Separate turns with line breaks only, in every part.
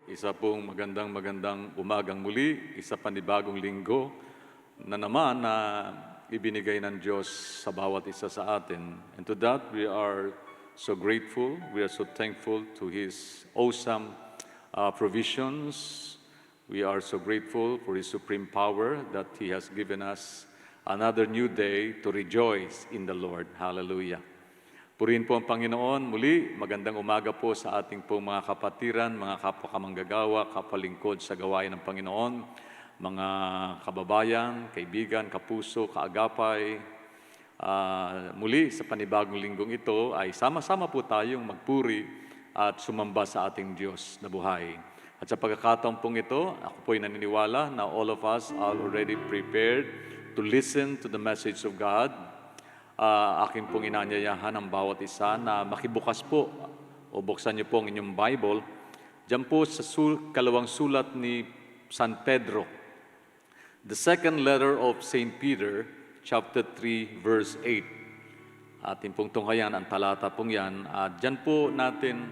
Isa pong magandang umagang muli, isa panibagong linggo na naman na ibinigay ng Diyos sa bawat isa sa atin. And to that, we are so grateful, we are so thankful to His awesome provisions. We are so grateful for His supreme power that He has given us another new day to rejoice in the Lord. Hallelujah. Purihin po ang Panginoon. Muli, magandang umaga po sa ating pong mga kapatiran, mga kapwa kamanggagawa, kapalingkod sa gawain ng Panginoon, mga kababayan, kaibigan, kapuso, kaagapay. Muli, sa panibagong linggong ito ay sama-sama po tayong magpuri at sumamba sa ating Diyos na buhay. At sa pagkakataon pong ito, ako po'y naniniwala na all of us are already prepared to listen to the message of God. Akin pong inanyayahan ang bawat isa na makibukas po o buksan niyo po ang inyong Bible. Diyan po sa kalawang sulat ni San Pedro, the second letter of St. Peter, chapter 3, verse 8. Atin pong tunghayan ang talata pong yan. Diyan po natin,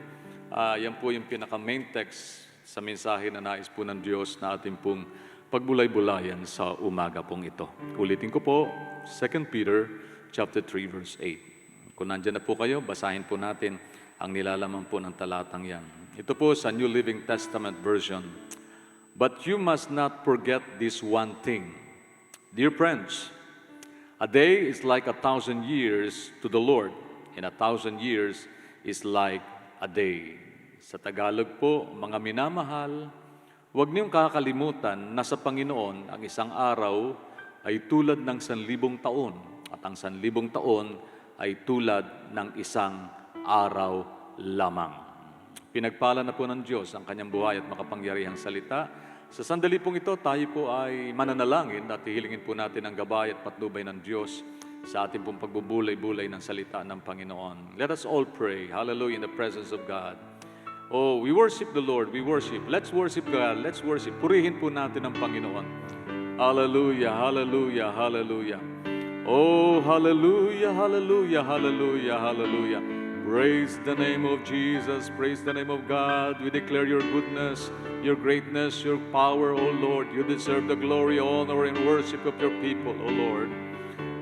yan po yung pinaka-main text sa mensahe na nais po ng Diyos na atin pong pagbulay-bulayan sa umaga pong ito. Ulitin ko po, 2 Peter chapter 3, verse 8. Kung nandyan na po kayo, basahin po natin ang nilalaman po ng talatang yan. Ito po sa New Living Testament version. But you must not forget this one thing. Dear friends, a day is like 1,000 years to the Lord, and 1,000 years is like a day. Sa Tagalog po, mga minamahal, huwag niyong kakalimutan na sa Panginoon ang isang araw ay tulad ng 1,000 taon. At ang 1,000 taon ay tulad ng isang araw lamang. Pinagpala na po ng Diyos ang kanyang buhay at makapangyarihang salita. Sa sandali pong ito, tayo po ay mananalangin at hihilingin po natin ang gabay at patnubay ng Diyos sa ating pong pagbubulay-bulay ng salita ng Panginoon. Let us all pray. Hallelujah, in the presence of God. Oh, we worship the Lord. We worship. Let's worship God. Let's worship. Purihin po natin ang Panginoon. Hallelujah, hallelujah, hallelujah. Oh, hallelujah, hallelujah, hallelujah, hallelujah. Praise the name of Jesus. Praise the name of God. We declare your goodness, your greatness, your power, O Lord. You deserve the glory, honor, and worship of your people, O Lord.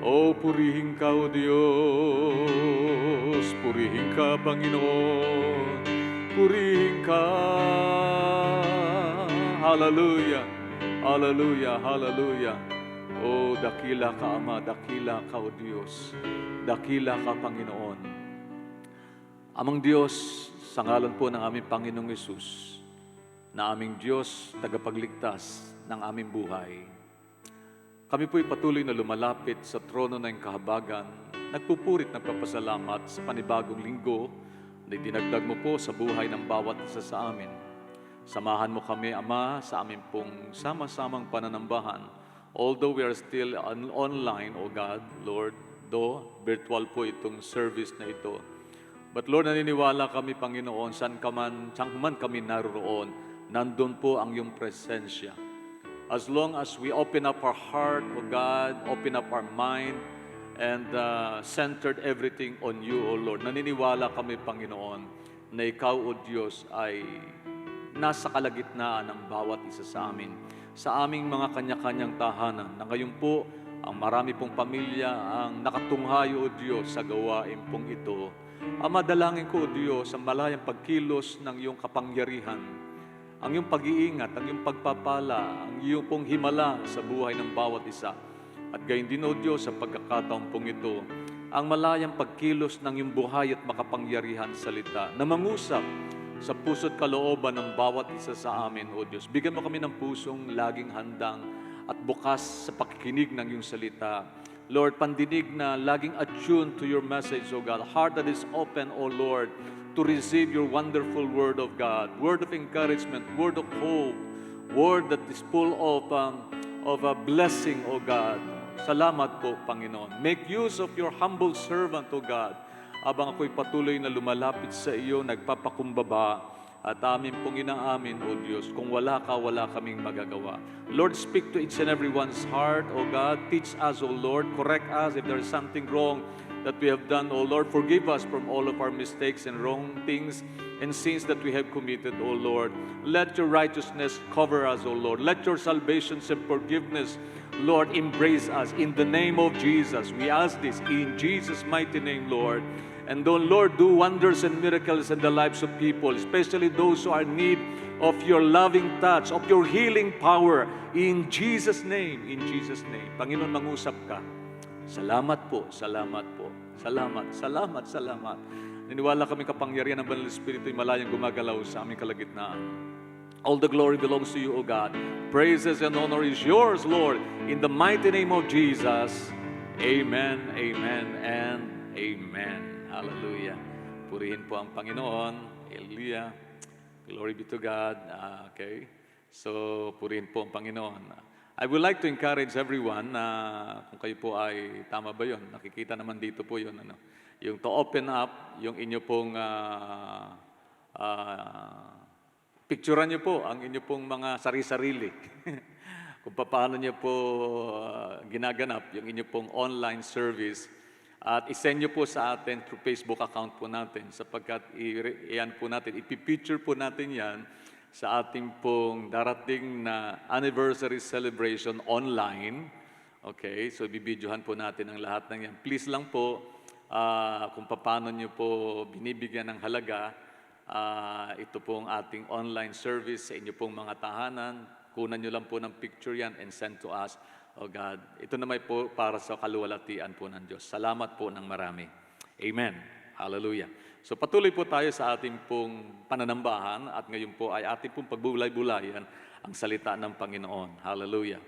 Oh, purihin ka, O Diyos. Purihin ka, Panginoon. Purihin ka. Hallelujah, hallelujah, hallelujah. Oh, dakila ka, Ama, dakila ka, O Diyos, dakila ka, Panginoon. Amang Diyos, sa ngalan po ng aming Panginoong Hesus, na aming Diyos, tagapagligtas ng aming buhay, kami po'y patuloy na lumalapit sa trono ng kahabagan, nagpupurit ng papasalamat sa panibagong linggo na dinagdag mo po sa buhay ng bawat isa sa amin. Samahan mo kami, Ama, sa aming pong sama-samang pananambahan. Although we are still online, O God, Lord, though virtual po itong service na ito. But Lord, naniniwala kami, Panginoon, saan man kami naroon, nandun po ang iyong presensya. As long as we open up our heart, O God, open up our mind, and centered everything on you, O Lord. Naniniwala kami, Panginoon, na ikaw, O Diyos, ay nasa kalagitnaan ng bawat isa sa amin, sa aming mga kanya-kanyang tahanan, na ngayon po, ang marami pong pamilya ang nakatunghayo, O Diyos, sa gawain pong ito. Ama, dalangin ko, O Diyos, ang malayang pagkilos ng iyong kapangyarihan, ang iyong pag-iingat, ang iyong pagpapala, ang iyong pong himala sa buhay ng bawat isa. At gayon din, O Diyos, sa pagkakataon pong ito, ang malayang pagkilos ng iyong buhay at makapangyarihan salita na mangusap sa puso't kalooban ng bawat isa sa amin, O Diyos. Bigyan mo kami ng pusong laging handang at bukas sa pakikinig ng iyong salita. Lord, pandinig na laging attuned to your message, O God. Heart that is open, O Lord, to receive your wonderful word of God. Word of encouragement, word of hope, word that is full of a blessing, O God. Salamat po, Panginoon. Make use of your humble servant, O God. Abang ako'y patuloy na lumalapit sa iyo, nagpapakumbaba At amin pong inaamin, O Diyos, kung wala ka, wala kaming magagawa. Lord, speak to each and everyone's heart, O God. Teach us, O Lord. Correct us if there is something wrong that we have done, O Lord. Forgive us from all of our mistakes and wrong things and sins that we have committed, O Lord. Let your righteousness cover us, O Lord. Let your salvation and forgiveness, Lord, embrace us. In the name of Jesus, we ask this in Jesus' mighty name, Lord. And Lord, do wonders and miracles in the lives of people, especially those who are in need of your loving touch, of your healing power. In Jesus' name, in Jesus' name. Panginoon, mangusap ka. Salamat po, salamat po. Salamat, salamat, salamat. Niniwala kami kapangyarihan ng Banal Espiritu ay malayang gumagalaw sa aming kalagitnaan. All the glory belongs to you, O God. Praises and honor is yours, Lord. In the mighty name of Jesus. Amen, amen, and amen. Hallelujah. Purihin po ang Panginoon. Hallelujah. Glory be to God. Okay. So, purihin po ang Panginoon. I would like to encourage everyone na kung kayo po ay, tama ba yun? Nakikita naman dito po yun. Yung to open up, yung inyo pong picturean nyo po ang inyo pong mga sarili-sarili. Kung paano nyo po ginaganap yung inyo pong online service. At isend nyo po sa atin through Facebook account po natin sapagkat iyan po natin, ipipicture po natin yan sa ating pong darating na anniversary celebration online. Okay, so bibidyohan po natin ang lahat ng yan. Please lang po, kung paano nyo po binibigyan ng halaga, ito pong ating online service sa inyo pong mga tahanan. Kunan nyo lang po ng picture yan and send to us. Oh God, ito naman po para sa kaluwalhatian po ng Diyos. Salamat po ng marami. Amen. Hallelujah. So patuloy po tayo sa ating pong pananambahan at ngayon po ay ating pong pagbulay-bulayan ang salita ng Panginoon. Hallelujah.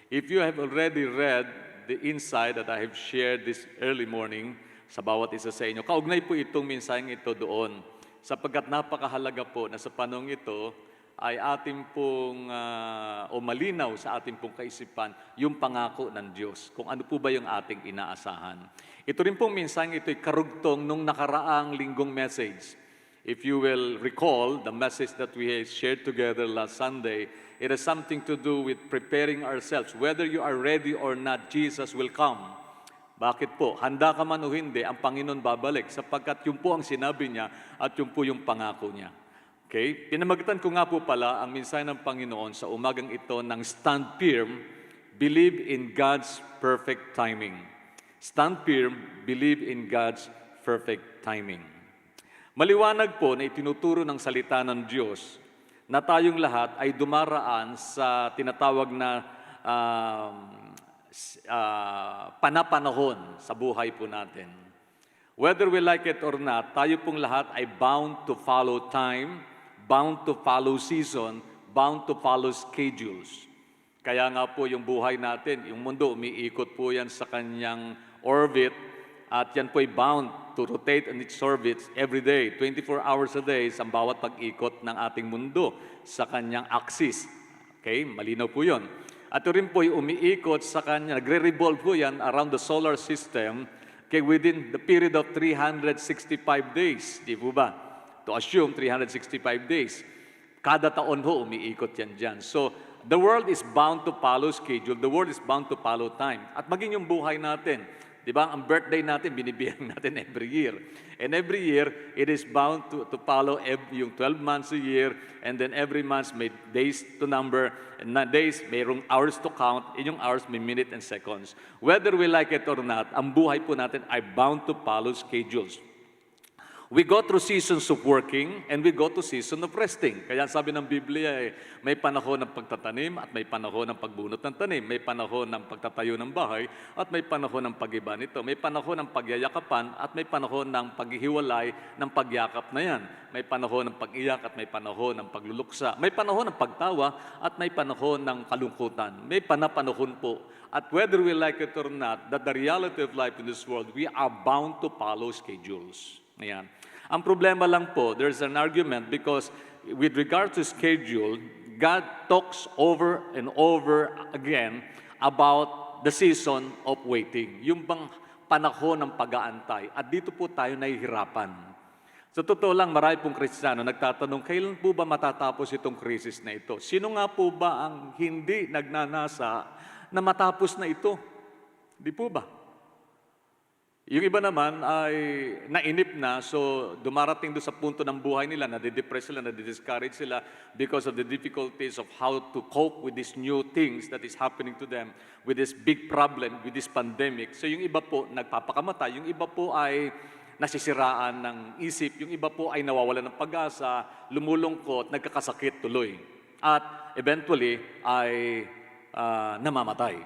If you have already read the insight that I have shared this early morning sa bawat isa sa inyo, kaugnay po itong mensaheng ito doon sapagkat napakahalaga po na sa panahong ito ay ating pong, o malinaw sa ating pong kaisipan, yung pangako ng Diyos, kung ano po ba yung ating inaasahan. Ito rin pong minsang ito ay karugtong nung nakaraang linggong message. If you will recall, the message that we shared together last Sunday, it has something to do with preparing ourselves. Whether you are ready or not, Jesus will come. Bakit po? Handa ka man o hindi, ang Panginoon babalik sapagkat yun po ang sinabi niya at yun po yung pangako niya. Okay? Pinamagitan ko nga po pala ang mensahe ng Panginoon sa umagang ito ng stand firm, believe in God's perfect timing. Stand firm, believe in God's perfect timing. Maliwanag po na itinuturo ng salita ng Diyos na tayong lahat ay dumaraan sa tinatawag na panapanahon sa buhay po natin. Whether we like it or not, tayo pong lahat ay bound to follow time, bound to follow season, bound to follow schedules. Kaya nga po yung buhay natin, yung mundo, umiikot po yan sa kanyang orbit at yan po ay bound to rotate in its orbit every day, 24 hours a day sa bawat pag-ikot ng ating mundo sa kanyang axis. Okay, malinaw po yun. At rin po ay umiikot sa kanya, nagre-revolve po yan around the solar system within the period of 365 days. Di po ba? To assume 365 days. Kada taon ho, umiikot yan dyan. So, the world is bound to follow schedule. The world is bound to follow time. At maging yung buhay natin. Di ba? Ang birthday natin, binibiyang natin every year. And every year, it is bound to follow yung 12 months a year. And then every month, may days to number. And days, mayroong hours to count. Yung hours, may minute and seconds. Whether we like it or not, ang buhay po natin ay bound to follow schedules. We go through seasons of working and we go to season of resting. Kaya sabi ng Biblia, may panahon ng pagtatanim at may panahon ng pagbunot ng tanim. May panahon ng pagtatayo ng bahay at may panahon ng pag-iba nito. May panahon ng pagyayakapan at may panahon ng paghihiwalay ng pagyakap na yan. May panahon ng pag-iyak at may panahon ng pagluluksa. May panahon ng pagtawa at may panahon ng kalungkutan. May panahon po. At whether we like it or not, that the reality of life in this world, we are bound to follow schedules. Ayan. Ang problema lang po, there's an argument because with regard to schedule, God talks over and over again about the season of waiting. Yung bang panahon ng pag-aantay. At dito po tayo nahihirapan. Sa totoo lang, marami pong Kristiyano nagtatanong, kailan po ba matatapos itong krisis na ito? Sino nga po ba ang hindi nagnanasa na matapos na ito? Di po ba? Yung iba naman ay nainip na, so dumarating doon sa punto ng buhay nila, nade-depress sila, nade-discourage sila because of the difficulties of how to cope with these new things that is happening to them, with this big problem, with this pandemic. So yung iba po nagpapakamatay, yung iba po ay nasisiraan ng isip, yung iba po ay nawawalan ng pag-asa, lumulungkot, nagkakasakit tuloy. At eventually ay namamatay.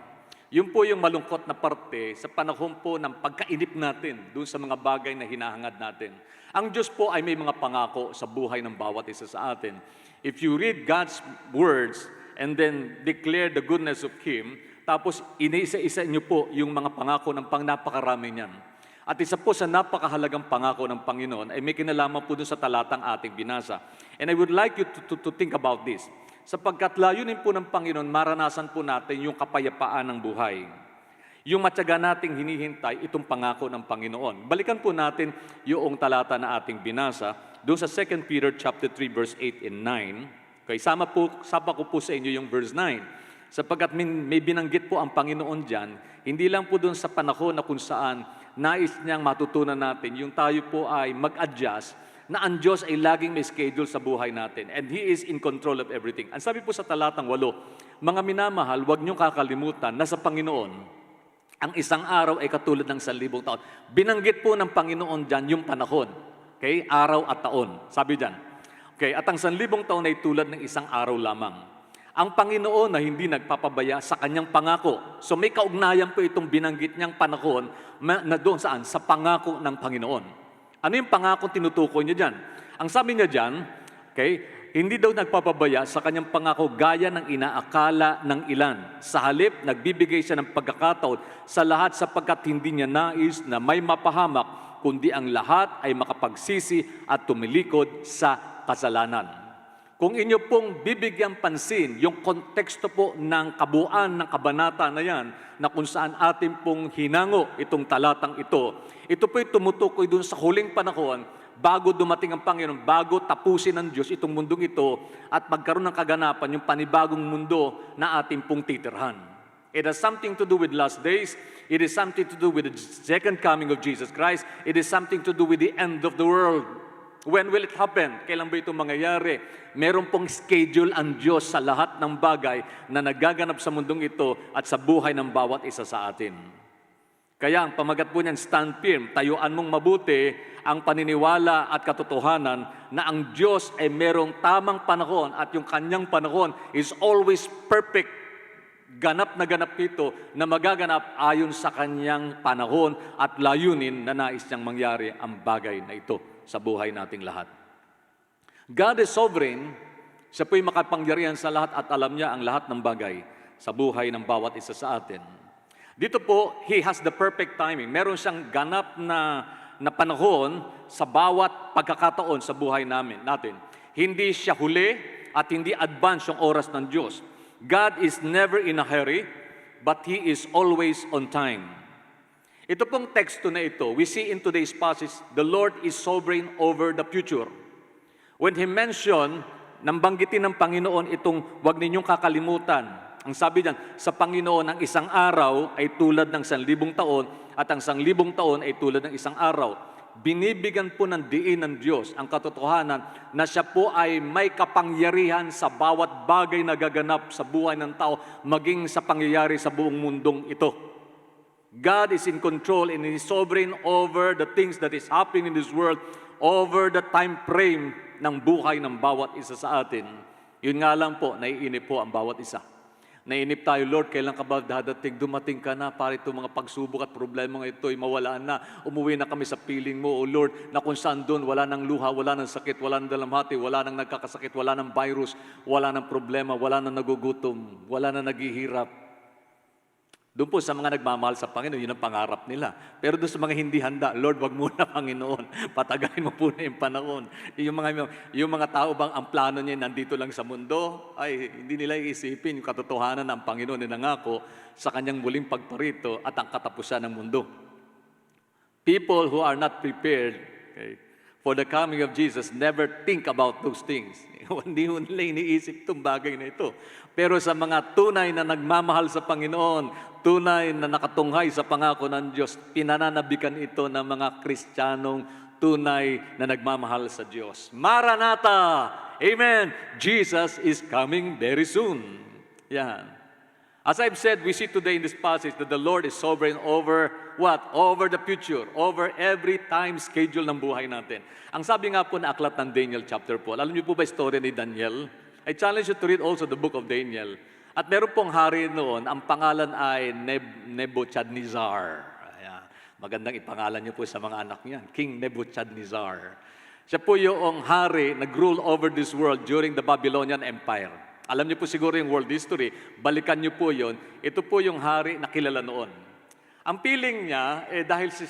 Yun po yung malungkot na parte sa panahon po ng pagkainip natin doon sa mga bagay na hinahangad natin. Ang Diyos po ay may mga pangako sa buhay ng bawat isa sa atin. If you read God's words and then declare the goodness of Him, tapos iniisa-isa niyo po yung mga pangako ng napakarami niyan. At isa po sa napakahalagang pangako ng Panginoon ay may kinalaman po doon sa talatang ating binasa. And I would like you to think about this. Sapagkat layunin po ng Panginoon, maranasan po natin yung kapayapaan ng buhay. Yung matyaga nating hinihintay, itong pangako ng Panginoon. Balikan po natin yung talata na ating binasa, doon sa 2 Peter chapter 3, verse 8 and 9. Okay, sama ko po sa inyo yung verse 9. Sapagkat may binanggit po ang Panginoon dyan, hindi lang po doon sa panahon na kung saan nais niyang matutunan natin, yung tayo po ay mag-adjust, na ang Diyos ay laging may schedule sa buhay natin. And He is in control of everything. Ang sabi po sa talatang 8, mga minamahal, huwag niyong kakalimutan na sa Panginoon, ang isang araw ay katulad ng 1,000 taon. Binanggit po ng Panginoon dyan yung panahon. Okay? Araw at taon. Sabi dyan. Okay? At ang 1,000 taon ay tulad ng isang araw lamang. Ang Panginoon na hindi nagpapabaya sa kanyang pangako. So may kaugnayan po itong binanggit niyang panahon na doon saan? Sa pangako ng Panginoon. Ano yung pangako tinutukoy niya dyan? Ang sabi niya dyan, okay, hindi daw nagpapabaya sa kanyang pangako gaya ng inaakala ng ilan. Sa halip, nagbibigay siya ng pagkakataon sa lahat sapagkat hindi niya nais na may mapahamak, kundi ang lahat ay makapagsisi at tumilikod sa kasalanan. Kung inyo pong bibigyan pansin, yung konteksto po ng kabuuan ng kabanata na yan, na kung saan atin pong hinango itong talatang ito po'y tumutukoy dun sa huling panahon, bago dumating ang Panginoon, bago tapusin ng Diyos itong mundong ito, at magkaroon ng kaganapan yung panibagong mundo na atin pong titirhan. It has something to do with last days. It is something to do with the second coming of Jesus Christ. It is something to do with the end of the world. When will it happen? Kailan ba ito mangyayari? Meron pong schedule ang Diyos sa lahat ng bagay na nagaganap sa mundong ito at sa buhay ng bawat isa sa atin. Kaya ang pamagat po niyan, stand firm, tayuan mong mabuti ang paniniwala at katotohanan na ang Diyos ay merong tamang panahon at yung kanyang panahon is always perfect. Ganap na ganap ito na magaganap ayon sa kanyang panahon at layunin na nais niyang mangyari ang bagay na ito sa buhay nating lahat. God is sovereign. Siya po'y makapangyarihan sa lahat at alam niya ang lahat ng bagay sa buhay ng bawat isa sa atin. Dito po, He has the perfect timing. Meron siyang ganap na panahon sa bawat pagkakataon sa buhay natin. Hindi siya huli at hindi advance yung oras ng Diyos. God is never in a hurry, but He is always on time. Ito pong teksto na ito, we see in today's passage, the Lord is sovereign over the future. When He mentioned, nambanggitin ng Panginoon itong huwag ninyong kakalimutan. Ang sabi diyan, sa Panginoon, ang isang araw ay tulad ng 1,000 taon at ang 1,000 taon ay tulad ng isang araw. Binibigyan po ng diin ng Diyos ang katotohanan na siya po ay may kapangyarihan sa bawat bagay na gaganap sa buhay ng tao, maging sa pangyayari sa buong mundong ito. God is in control and He is sovereign over the things that is happening in this world, over the time frame ng buhay ng bawat isa sa atin. Yun nga lang po, naiinip po ang bawat isa. Naiinip tayo, Lord, kailan ka ba dadating? Dumating ka na para itong mga pagsubok at problema ito ay mawalaan na. Umuwi na kami sa piling mo, O Lord, na kung saan doon, wala nang luha, wala nang sakit, wala nang dalamhati, wala nang nagkakasakit, wala nang virus, wala nang problema, wala nang nagugutom, wala nang naghihirap. Doon po sa mga nagmamahal sa Panginoon, yun ang pangarap nila. Pero doon sa mga hindi handa, Lord, wag muna, Panginoon. Patagayin mo po na yung panahon. Yung mga tao bang ang plano niya nandito lang sa mundo, ay hindi nila iisipin yung katotohanan ng Panginoon na nangako sa kanyang muling pagparito at ang katapusan ng mundo. People who are not prepared for the coming of Jesus, never think about those things. Hindi mo nila iniisip itong bagay na ito. Pero sa mga tunay na nagmamahal sa Panginoon, tunay na nakatunghay sa pangako ng Diyos, pinananabikan ito ng mga Kristiyanong tunay na nagmamahal sa Diyos. Maranatha! Amen! Jesus is coming very soon. Yan. As I've said, we see today in this passage that the Lord is sovereign over what? Over the future, over every time schedule ng buhay natin. Ang sabi nga po na aklat ng Daniel chapter 4, alam niyo po ba istorya ni Daniel? I challenge you to read also the book of Daniel. At meron pong hari noon, ang pangalan ay Nebuchadnezzar. Ayan. Magandang ipangalan niyo po sa mga anak niyan, King Nebuchadnezzar. Siya po yung hari nag-rule over this world during the Babylonian Empire. Alam niyo po siguro yung world history, balikan niyo po yon. Ito po yung hari na kilala noon. Ang feeling niya, dahil siya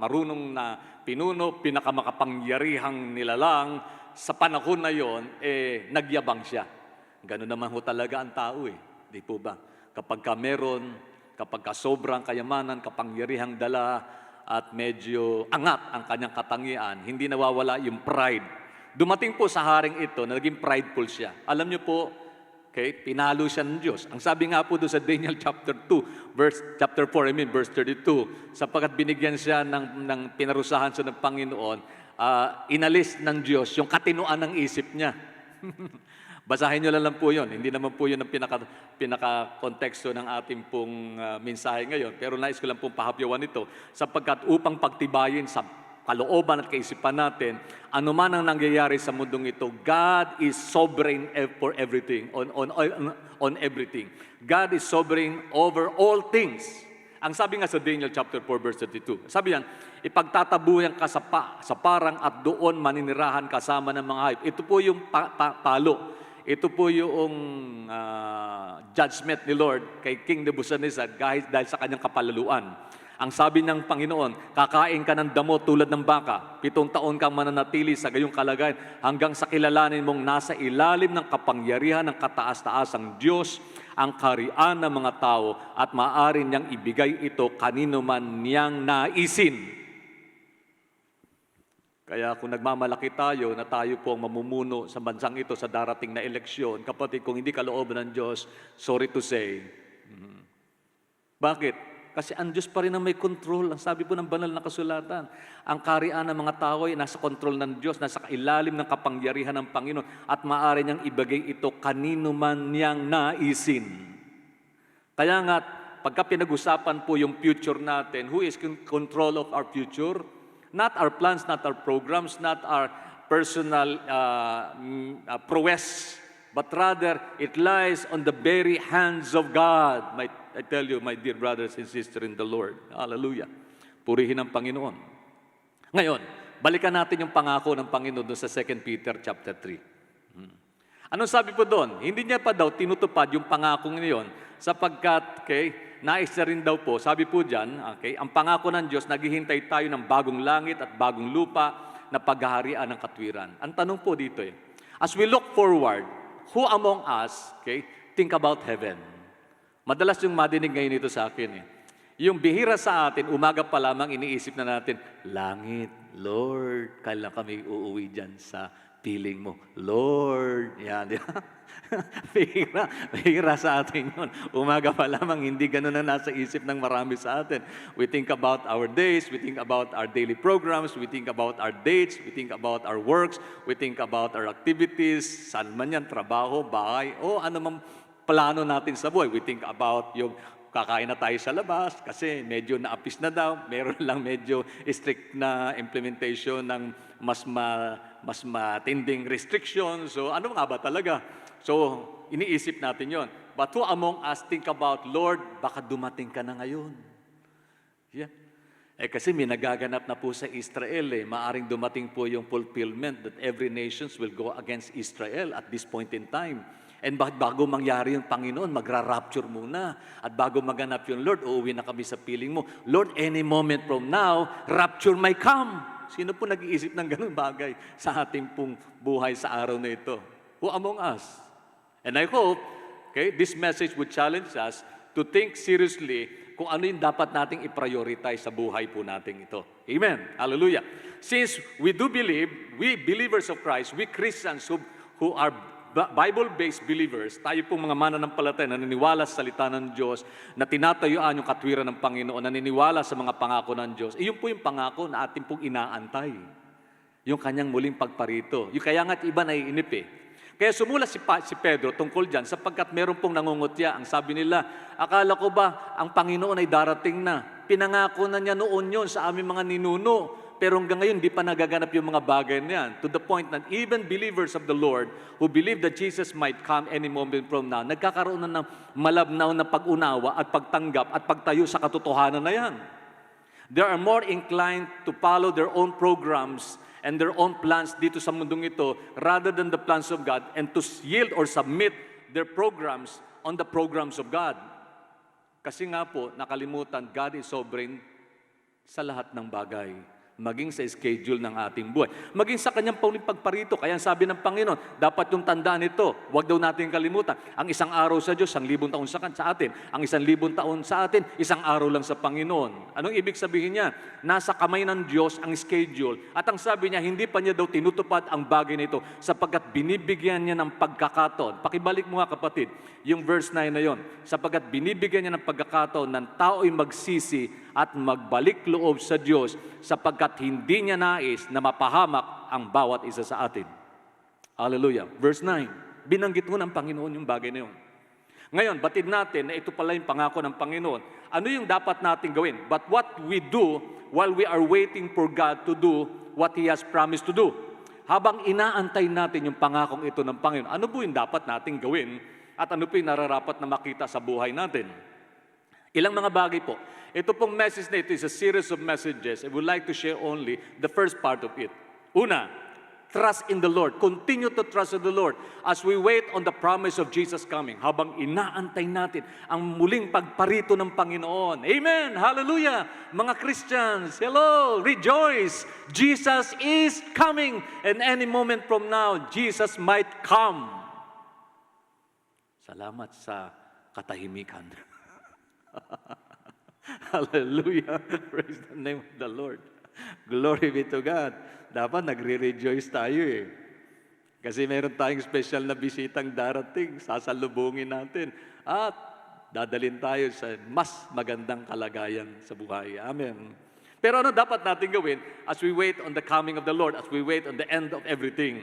marunong na pinuno, pinakamakapangyarihang nilalang, sa panahon na yon, nagyabang siya. Ganun naman ho talaga ang tao Di po ba? Kapag sobrang kayamanan, kapangyarihang dala, at medyo angat ang kanyang katangian, hindi nawawala yung pride. Dumating po sa haring ito na naging prideful siya. Alam niyo po, pinalo siya ng Diyos. Ang sabi nga po doon sa Daniel chapter 4, verse 32, sapagkat binigyan siya ng pinarusahan siya ng Panginoon, inalis ng Diyos yung katinoan ng isip niya. Basahin niyo lang po yun. Hindi naman po yun ang pinaka-konteksto ng ating pong mensahe ngayon. Pero nais ko lang pong pahapyawan ito, sapagkat upang pagtibayin sa kalooban at kaisipan natin, anuman ang nangyayari sa mundong ito, God is sovereign for everything, on everything. God is sovereign over all things. Ang sabi nga sa Daniel chapter 4 verse 32, sabi yan, ipagtatabuyan ka sa parang at doon maninirahan kasama ng mga hayop. Ito po yung palo. Ito po yung judgment ni Lord kay King Nebuchadnezzar dahil sa kanyang kapalaluan. Ang sabi ng Panginoon, kakain ka ng damo tulad ng baka, 7 taon kang mananatili sa gayong kalagayan hanggang sa kilalanin mong nasa ilalim ng kapangyarihan ng kataas-taasang Diyos ang kaharian ng mga tao at maaari niyang ibigay ito kanino man niyang naisin. Kaya kung nagmamalaki tayo na tayo po ang mamumuno sa bansang ito sa darating na eleksyon, kapatid, kung hindi kalooban ng Diyos, sorry to say. Bakit? Kasi ang Diyos pa rin ang may control. Ang sabi po ng banal na kasulatan, ang kaharian ng mga tao ay nasa kontrol ng Diyos, nasa ilalim ng kapangyarihan ng Panginoon at maaari niyang ibigay ito kanino man niyang naisin. Kaya nga, pagka pinag-usapan po yung future natin, who is in control of our future? Not our plans, not our programs, not our personal prowess, but rather it lies on the very hands of God. I tell you, my dear brothers and sisters in the Lord, hallelujah, purihin ang Panginoon. Ngayon, balikan natin yung pangako ng Panginoon doon sa 2 Peter chapter 3. Anong sabi po doon? Hindi niya pa daw tinutupad yung pangako ngayon sapagkat, nais na rin daw po, sabi po dyan, ang pangako ng Diyos, naghihintay tayo ng bagong langit at bagong lupa na paghaharian ng katwiran. Ang tanong po dito as we look forward, who among us, think about heaven? Madalas yung madinig ngayon ito sa akin Yung bihira sa atin, umaga pa lamang iniisip na natin, langit, Lord, kailan kami uuwi dyan sa piling mo? Lord, yan, di ba? Bihira sa atin yun. Umaga pa lamang, hindi ganun na nasa isip ng marami sa atin. We think about our days, we think about our daily programs, we think about our dates, we think about our works, we think about our activities, saan man yan, trabaho, bahay, o ano mang plano natin sa buhay. We think about yung kakain na tayo sa labas kasi medyo naapis na daw. Meron lang medyo strict na implementation ng mas matinding restrictions. So ano nga ba talaga? So iniisip natin yon. But who among us think about, Lord, baka dumating ka na ngayon? Yeah. Kasi may nagaganap na po sa Israel Maaring dumating po yung fulfillment that every nations will go against Israel at this point in time. And bago mangyari yung Panginoon, magra-rapture muna. At bago maganap yung Lord, uuwi na kami sa piling mo. Lord, any moment from now, rapture may come. Sino po nag-iisip ng ganung bagay sa ating pong buhay sa araw na ito? Who among us? And I hope, this message would challenge us to think seriously kung ano yung dapat nating i-prioritize sa buhay po nating ito. Amen. Hallelujah. Since we do believe, we believers of Christ, we Christians who are Bible-based believers, tayo pong mga mananampalataya, naniniwala sa salita ng Diyos, na tinatayuan yung katwiran ng Panginoon, naniniwala sa mga pangako ng Diyos, iyon po yung pangako na ating pong inaantay. Yung kanyang muling pagparito. Yung kaya nga't iba naiinip eh. Kaya sumula si Pedro tungkol dyan, sapagkat meron pong nangungutya. Ang sabi nila, akala ko ba ang Panginoon ay darating na? Pinangako na niya noon yun sa aming mga ninuno. Pero hanggang ngayon, di pa nagaganap yung mga bagay na yan. To the point that even believers of the Lord who believe that Jesus might come any moment from now, nagkakaroon na ng malabnaw na pag-unawa at pagtanggap at pagtayo sa katotohanan na yan. They are more inclined to follow their own programs and their own plans dito sa mundong ito rather than the plans of God, and to yield or submit their programs on the programs of God. Kasi nga po, nakalimutan, God is sovereign sa lahat ng bagay. Maging sa schedule ng ating buhay. Maging sa kanyang pagparito. Kaya sabi ng Panginoon, dapat yung tandaan ito. Huwag daw natin kalimutan. Ang isang araw sa Diyos, 1,000 taon sa atin. Ang 1,000 taon sa atin, isang araw lang sa Panginoon. Anong ibig sabihin niya? Nasa kamay ng Diyos ang schedule. At ang sabi niya, hindi pa niya daw tinutupad ang bagay na ito sapagkat binibigyan niya ng pagkakataon. Pakibalik mo nga kapatid, yung verse 9 na yon. Sapagkat binibigyan niya ng pagkakataon ng tao'y magsisi at magbalik loob sa Diyos sapagkat hindi niya nais na mapahamak ang bawat isa sa atin. Hallelujah. Verse 9, binanggit mo ng Panginoon yung bagay na yun. Ngayon, batid natin na ito pala yung pangako ng Panginoon. Ano yung dapat natin gawin? But what we do while we are waiting for God to do what He has promised to do. Habang inaantay natin yung pangakong ito ng Panginoon, ano po yung dapat natin gawin at ano po yung nararapat na makita sa buhay natin? Ilang mga bagay po. Ito pong message na ito is a series of messages. I would like to share only the first part of it. Una, trust in the Lord. Continue to trust in the Lord as we wait on the promise of Jesus coming. Habang inaantay natin ang muling pagparito ng Panginoon. Amen! Hallelujah! Mga Christians, hello! Rejoice! Jesus is coming! And any moment from now, Jesus might come. Salamat sa katahimikan. Hallelujah. Praise the name of the Lord. Glory be to God. Dapat nagre-rejoice tayo eh. Kasi meron tayong special na bisitang darating. Sasalubungin natin. At dadalhin tayo sa mas magandang kalagayan sa buhay. Amen. Pero ano dapat natin gawin as we wait on the coming of the Lord, as we wait on the end of everything?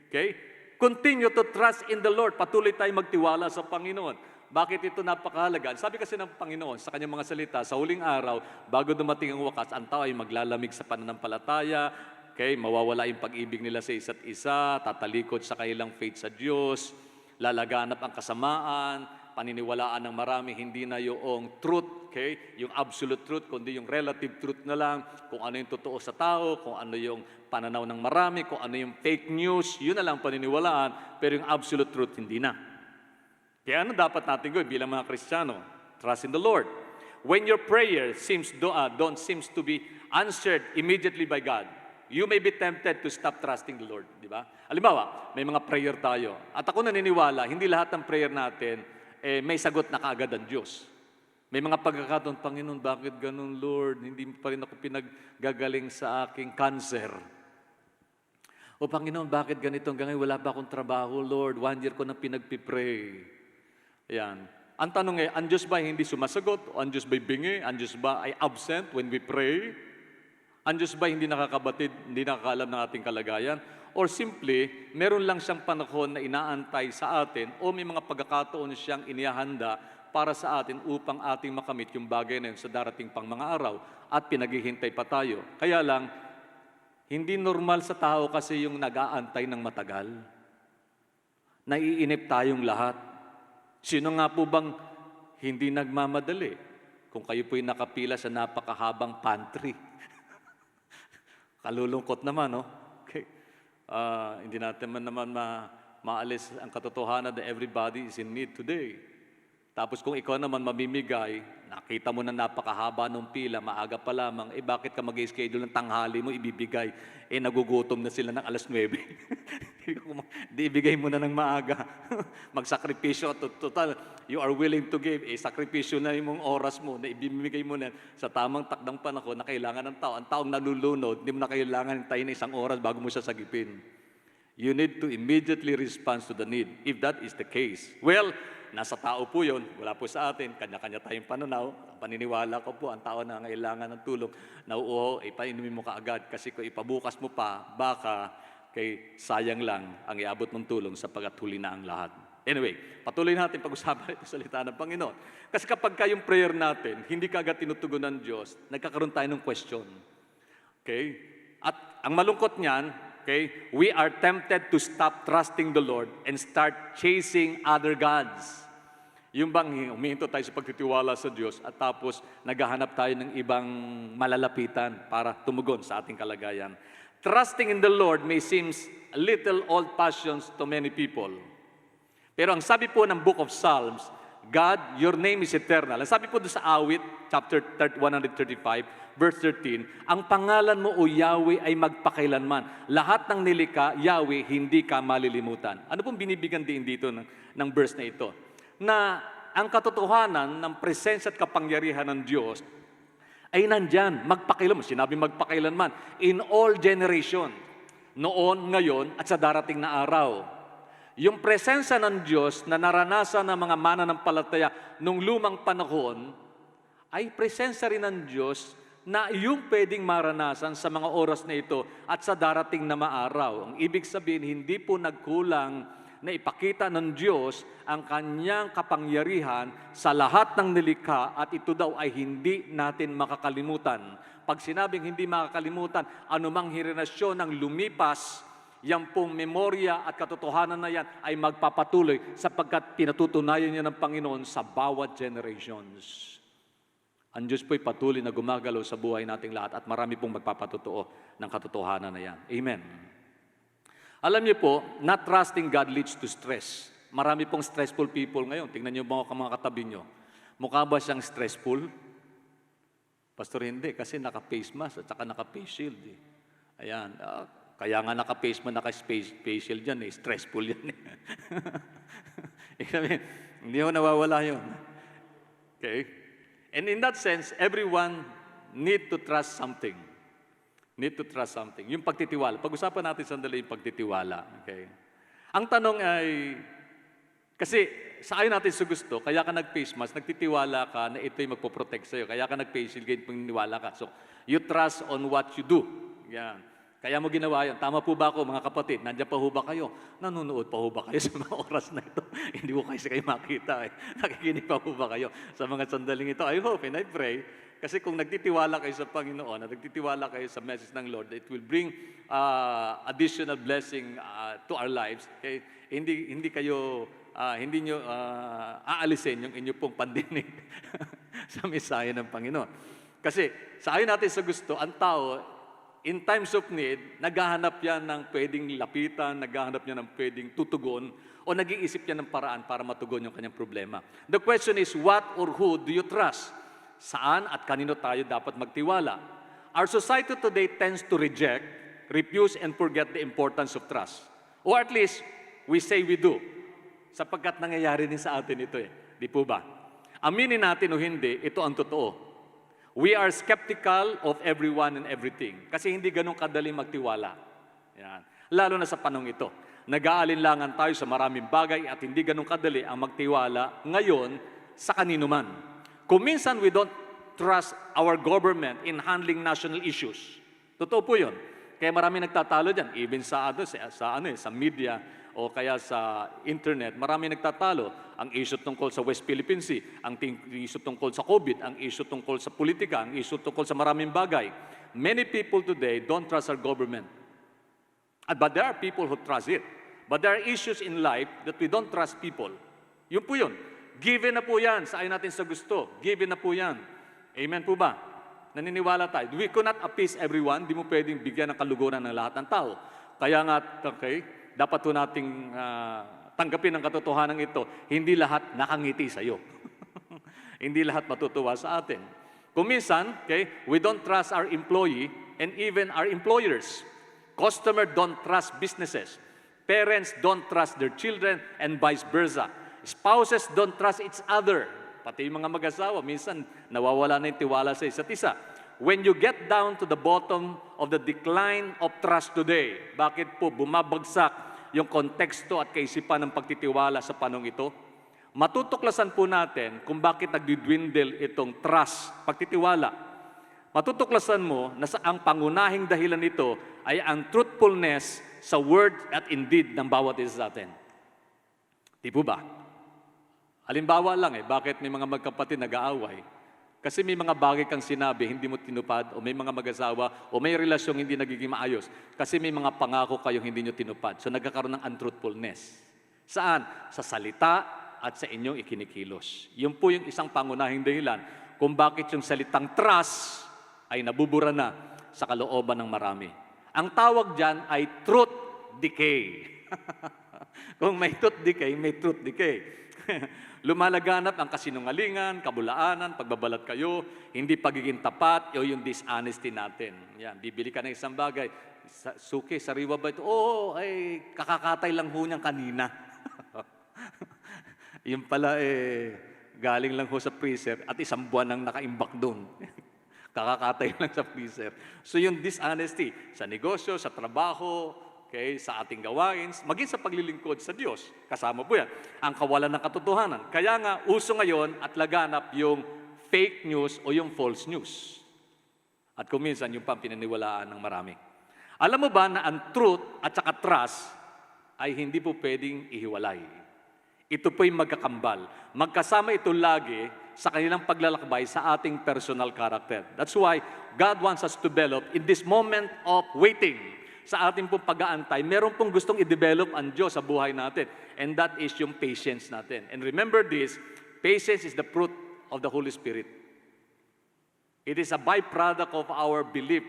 Okay? Continue to trust in the Lord. Patuloy tayong magtiwala sa Panginoon. Bakit ito napakahalaga? Sabi kasi ng Panginoon sa kanyang mga salita, sa huling araw, bago dumating ang wakas, ang tao ay maglalamig sa pananampalataya, okay, mawawala yung pag-ibig nila sa isa't isa, tatalikod sa kanilang faith sa Diyos, lalaganap ang kasamaan, paniniwalaan ng marami, hindi na yung truth, okay, yung absolute truth, kundi yung relative truth na lang, kung ano yung totoo sa tao, kung ano yung pananaw ng marami, kung ano yung fake news, yun na lang paniniwalaan, pero yung absolute truth, hindi na. Kaya ano dapat natin gawin bilang mga Kristiyano? Trust in the Lord. When your prayer seems to be answered immediately by God, you may be tempted to stop trusting the Lord. Di ba? Halimbawa, may mga prayer tayo. At ako naniniwala, hindi lahat ng prayer natin may sagot na kaagad ang Diyos. May mga pagkakataon, Panginoon, bakit ganun, Lord? Hindi pa rin ako pinaggagaling sa aking cancer. O Panginoon, bakit ganito? Hanggang ngayon wala pa akong trabaho, Lord. 1 year ko na pinagpipray. Yan. Ang tanong ay, ang Diyos ba hindi sumasagot? O ang Diyos ba'y bingi? Ang Diyos ba ay absent when we pray? Ang Diyos ba hindi nakakabatid, hindi nakakaalam ng ating kalagayan? Or simply, meron lang siyang panahon na inaantay sa atin o may mga pagkakataon siyang inihahanda para sa atin upang ating makamit yung bagay na yun sa darating pang mga araw at pinaghihintay pa tayo. Kaya lang, hindi normal sa tao kasi yung nag-aantay ng matagal. Naiinip tayong lahat. Sino nga po bang hindi nagmamadali? Kung kayo po'y nakapila sa napakahabang pantry. Kalulungkot naman, no? Okay. Hindi natin naman maalis ang katotohanan that everybody is in need today. Tapos kung ikaw naman mamimigay, nakita mo na napakahaba ng pila, maaga pa lamang, bakit ka mag-schedule ng tanghali mo ibibigay? Nagugutom na sila ng 9:00. Di ibigay mo na ng maaga. Magsakripisyo. Total, you are willing to give. Sakripisyo na yung oras mo na ibibigay mo na sa tamang takdang panahon na kailangan ng tao. Ang taong nalulunod, hindi mo na kailangan tayo na 1 oras bago mo siya sagipin. You need to immediately respond to the need. If that is the case, well, nasa tao po yun. Wala po sa atin. Kanya-kanya tayong pananaw. Ang paniniwala ko po, ang tao na kailangan ng tulong, nauuho, ipainumin mo kaagad. Kasi kung ipabukas mo pa, baka kay sayang lang ang iabot mong tulong sapagkat huli na ang lahat. Anyway, patuloy natin pag-usapan ito salita ng Panginoon. Kasi kapag kayong prayer natin, hindi kaagad tinutugon ng Diyos, nagkakaroon tayo ng question. Okay? At ang malungkot niyan, okay, we are tempted to stop trusting the Lord and start chasing other gods. Yung bang humihinto tayo sa pagtitiwala sa Diyos at tapos naghahanap tayo ng ibang malalapitan para tumugon sa ating kalagayan. Trusting in the Lord may seem a little old-fashioned to many people. Pero ang sabi po ng Book of Psalms, God, your name is eternal. Ang sabi po doon sa awit, chapter 135, verse 13, ang pangalan mo o Yahweh ay magpakailanman. Lahat ng nilikha, Yahweh, hindi ka malilimutan. Ano pong binibigyan din dito ng verse na ito? Na ang katotohanan ng presensya at kapangyarihan ng Diyos ay nandyan, magpakailanman. Sinabi magpakailanman. In all generation. Noon, ngayon, at sa darating na araw. Yung presensya ng Diyos na naranasan ng mga mananampalataya nung lumang panahon, ay presensya rin ng Diyos na yung pwedeng maranasan sa mga oras na ito at sa darating na maaraw. Ang ibig sabihin, hindi po nagkulang na ipakita ng Diyos ang kanyang kapangyarihan sa lahat ng nilikha at ito daw ay hindi natin makakalimutan. Pag sinabing hindi makakalimutan, anumang henerasyon ng lumipas, yang pong memorya at katotohanan na yan ay magpapatuloy sapagkat pinatutunayan niya ng Panginoon sa bawat generations. Ang Diyos po'y patuloy na gumagalaw sa buhay nating lahat at marami pong magpapatotoo ng katotohanan na yan. Amen. Alam niyo po, not trusting God leads to stress. Marami pong stressful people ngayon. Tingnan niyo ba mga katabi niyo? Mukha ba siyang stressful? Pastor, hindi. Kasi naka-face mask at saka naka-face shield. Ayan. Kaya nga naka-face mask, naka-face shield yan. Stressful yan. Hindi ho nawawala yun. Okay? And in that sense, everyone need to trust something. Need to trust something. Yung pagtitiwala. Pag-usapan natin sandali yung pagtitiwala. Okay? Ang tanong ay, kasi sa ayon natin sa gusto, kaya ka nag-face mask, nagtitiwala ka na ito'y magpoprotect sa'yo. Kaya ka nag-face shield, ganyan paniniwala ka. So, you trust on what you do. Yan. Kaya mo ginawa yan. Tama po ba ako, mga kapatid? Nandiyan pa ho ba kayo? Nanonood pa ho ba kayo sa mga oras na ito? Hindi ko kayo makita. Nakikinig pa ho ba kayo sa mga sandaling ito? I hope and I pray. Kasi kung nagtitiwala kayo sa Panginoon, nagtitiwala kayo sa message ng Lord, it will bring additional blessing to our lives. Okay? Hindi kayo, hindi nyo aalisin yung inyo pong pandinig sa mensahe ng Panginoon. Kasi sa ayon natin sa gusto, ang tao, in times of need, naghahanap yan ng pwedeng lapitan, naghahanap yan ng pwedeng tutugon, o nag-iisip yan ng paraan para matugon yung kanyang problema. The question is, what or who do you trust? Saan at kanino tayo dapat magtiwala? Our society today tends to reject, refuse, and forget the importance of trust. Or at least, we say we do. Sapagkat nangyayari din sa atin ito Di po ba? Aminin natin o hindi, ito ang totoo. We are skeptical of everyone and everything. Kasi hindi ganun kadali magtiwala. Yan. Lalo na sa panong ito. Nag-aalinlangan tayo sa maraming bagay at hindi ganun kadali ang magtiwala ngayon sa kanino man. Kung minsan we don't trust our government in handling national issues. Totoo po yun. Kaya marami nagtatalo dyan. Even sa media o kaya sa internet, marami nagtatalo. Ang issue tungkol sa West Philippine Sea, ang issue tungkol sa COVID, ang issue tungkol sa politika, ang issue tungkol sa maraming bagay. Many people today don't trust our government. But there are people who trust it. But there are issues in life that we don't trust people. Yun po yun. Given na po yan, sa ayon natin sa gusto. Given na po yan. Amen po ba? Naniniwala tayo. We cannot appease everyone. Di mo pwedeng bigyan ng kaluguran ng lahat ng tao. Kaya nga, dapat po nating tanggapin ang katotohanan ito. Hindi lahat nakangiti sa iyo. Hindi lahat matutuwa sa atin. Kung minsan, we don't trust our employee and even our employers. Customer don't trust businesses. Parents don't trust their children and vice versa. Spouses don't trust each other. Pati yung mga mag-asawa, minsan nawawala na yung tiwala sa isa't isa. When you get down to the bottom of the decline of trust today, bakit po bumabagsak yung konteksto at kaisipan ng pagtitiwala sa panong ito? Matutuklasan po natin kung bakit nagdidwindle itong trust, pagtitiwala. Matutuklasan mo na ang pangunahing dahilan nito ay ang truthfulness sa word at indeed ng bawat isa sa atin. Di po ba? Halimbawa lang bakit may mga magkapatid nag-aaway? Kasi may mga bagay kang sinabi, hindi mo tinupad, o may mga mag-asawa, o may relasyong hindi nagiging maayos. Kasi may mga pangako kayong hindi nyo tinupad. So nagkakaroon ng untruthfulness. Saan? Sa salita at sa inyong ikinikilos. Yun po yung isang pangunahing dahilan kung bakit yung salitang trust ay nabubura na sa kalooban ng marami. Ang tawag dyan ay truth decay. Kung may truth decay, may truth decay. Lumalaganap ang kasinungalingan, kabulaanan, pagbabalat kayo, hindi pagiging tapat, o yung dishonesty natin. Yan, bibili ka ng isang bagay, suki, sariwa ba ito? Oo, ay kakakatay lang ho niyang kanina. Yung pala galing lang ho sa freezer at isang buwan nang nakaimbak doon. Kakakatay lang sa freezer. So yung dishonesty sa negosyo, sa trabaho, sa ating gawain, maging sa paglilingkod sa Diyos. Kasama po yan. Ang kawalan ng katotohanan. Kaya nga, uso ngayon at laganap yung fake news o yung false news. At kung minsan, yung pinaniwalaan ng marami. Alam mo ba na ang truth at saka trust ay hindi po pwedeng ihiwalay. Ito po'y magkakambal. Magkasama ito lagi sa kanilang paglalakbay sa ating personal character. That's why God wants us to develop in this moment of waiting. Sa ating pong pag-aantay, meron pong gustong i-develop ang Diyos sa buhay natin. And that is yung patience natin. And remember this, patience is the fruit of the Holy Spirit. It is a byproduct of our belief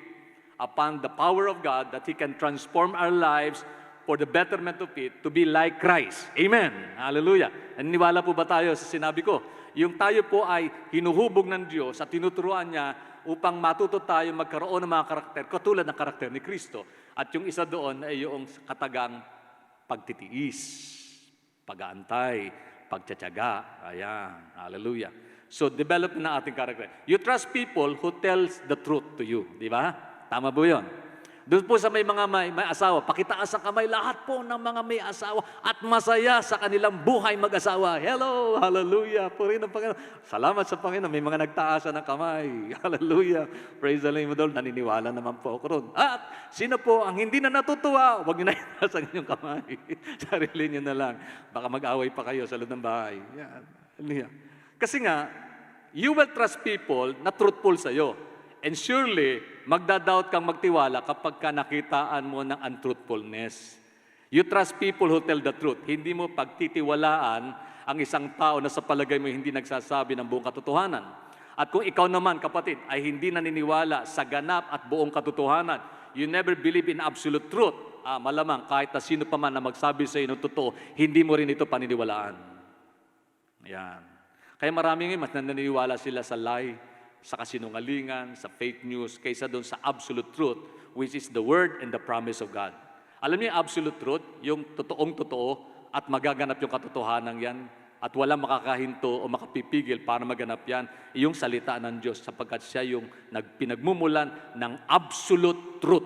upon the power of God that He can transform our lives for the betterment of it to be like Christ. Amen. Hallelujah. Naniniwala po ba tayo sa sinabi ko? Yung tayo po ay hinuhubog ng Diyos at tinuturuan niya upang matuto tayo magkaroon ng mga karakter katulad ng karakter ni Kristo. At yung isa doon ay yung katagang pagtitiis, pag-aantay, pagtsatsaga. Ayan. Hallelujah. So, develop na ating karakter. You trust people who tells the truth to you. Di ba? Tama po yun. Doon po sa may mga may asawa, pakitaas ang kamay lahat po ng mga may asawa at masaya sa kanilang buhay mag-asawa. Hello! Hallelujah! Purihin ang Panginoon. Salamat sa Panginoon. May mga nagtaasan ng kamay. Hallelujah! Praise the name of the Lord. Naniniwala naman po ako ron. At sino po ang hindi na natutuwa? Huwag nyo na itaas ang inyong kamay. Sarili nyo na lang. Baka mag-away pa kayo sa loob ng bahay. Yan. Hallelujah. Kasi nga, you will trust people na truthful sa'yo. And surely, magdadoubt kang magtiwala kapag ka nakitaan mo ng untruthfulness. You trust people who tell the truth. Hindi mo pagtitiwalaan ang isang tao na sa palagay mo hindi nagsasabi ng buong katotohanan. At kung ikaw naman, kapatid, ay hindi naniniwala sa ganap at buong katotohanan, you never believe in absolute truth, malamang kahit na sino pa man na magsabi sa iyo ng totoo, hindi mo rin ito paniniwalaan. Yan. Kaya marami ngayon mas naniniwala sila sa lie, sa kasinungalingan, sa fake news, kaysa doon sa absolute truth, which is the word and the promise of God. Alam niyo yung absolute truth, yung totoong-totoo at magaganap yung katotohanan yan at walang makakahinto o makapipigil para maganap yan, yung salita ng Diyos sapagkat siya yung pinagmumulan ng absolute truth.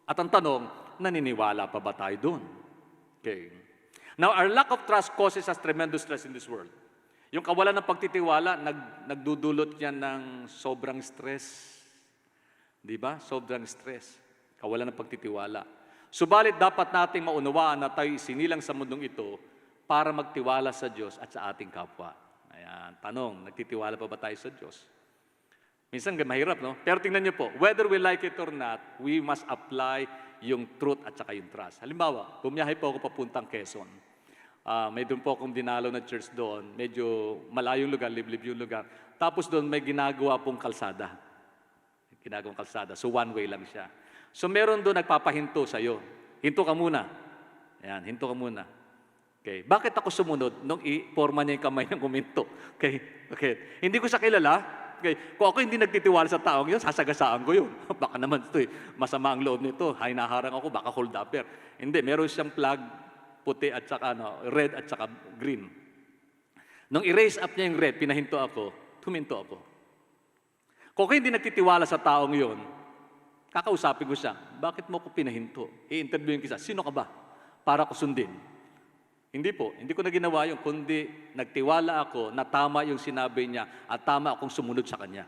At ang tanong, naniniwala pa ba tayo doon? Okay. Now, our lack of trust causes us tremendous stress in this world. Yung kawalan ng pagtitiwala, nagdudulot yan ng sobrang stress. Di ba? Sobrang stress. Kawalan ng pagtitiwala. Subalit dapat nating maunawaan na tayo sinilang sa mundong ito para magtiwala sa Diyos at sa ating kapwa. Ayan. Tanong, nagtitiwala pa ba tayo sa Diyos? Minsan mahirap, no? Pero tingnan niyo po, whether we like it or not, we must apply yung truth at saka yung trust. Halimbawa, bumiyahe po ako papuntang Quezon. May doon po akong dinalo na church doon. Medyo malayong lugar, liblib yung lugar. Tapos doon may ginagawa pong kalsada. Ginagawang kalsada. So one way lang siya. So meron doon nagpapahinto sa'yo. Hinto ka muna. Ayan, hinto ka muna. Okay. Bakit ako sumunod nung i-forma niya yung kamay ng kuminto? Okay. Hindi ko siya kilala. Kung ako hindi nagtitiwala sa taong yun, sasagasaan ko yun. Baka naman ito masama ang loob nito, hinaharang ako, baka hold upper. Hindi, meron siyang flag, puti at saka red at saka green. Nung i-raise up niya yung red, pinahinto ako, tuminto ako. Kung ako hindi nagtitiwala sa taong yun, kakausapin ko siya, bakit mo ko pinahinto? I-interviewin kita, sino ka ba? Para ko sundin. Hindi po, hindi ko na ginawa yun, kundi nagtiwala ako na tama yung sinabi niya at tama akong sumunod sa kanya.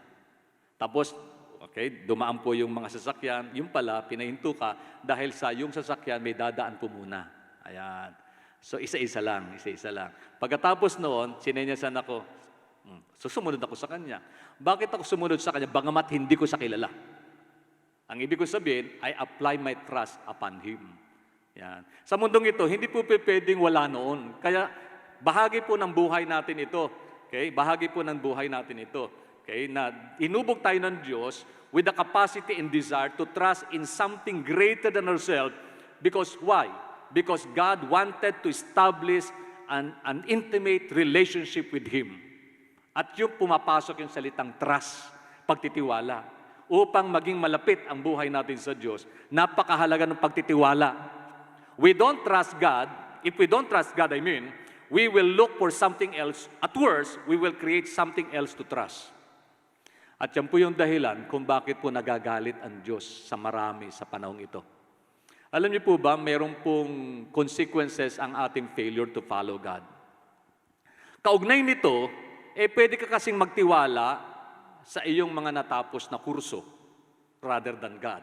Tapos, okay, dumaan po yung mga sasakyan, yung pala, pinahinto ka dahil sa yung sasakyan may dadaan po muna. Ayan. So, isa-isa lang, isa-isa lang. Pagkatapos noon, sinenyasan ako, so sumunod ako sa kanya. Bakit ako sumunod sa kanya? Bagamat hindi ko siya kilala. Ang ibig ko sabihin, I apply my trust upon him. Yan. Sa mundong ito, hindi po pwedeng wala noon. Kaya bahagi po ng buhay natin ito. Okay? Bahagi po ng buhay natin ito. Okay? Na inubog tayo ng Diyos with the capacity and desire to trust in something greater than ourselves. Because why? Because God wanted to establish an intimate relationship with Him. At yung pumapasok yung salitang trust, pagtitiwala. Upang maging malapit ang buhay natin sa Diyos, napakahalaga ng pagtitiwala. We don't trust God. If we don't trust God, we will look for something else. At worst, we will create something else to trust. At yan po yung dahilan kung bakit po nagagalit ang Diyos sa marami sa panahong ito. Alam niyo po ba, mayroon pong consequences ang ating failure to follow God. Kaugnay nito, pwede ka kasing magtiwala sa iyong mga natapos na kurso rather than God.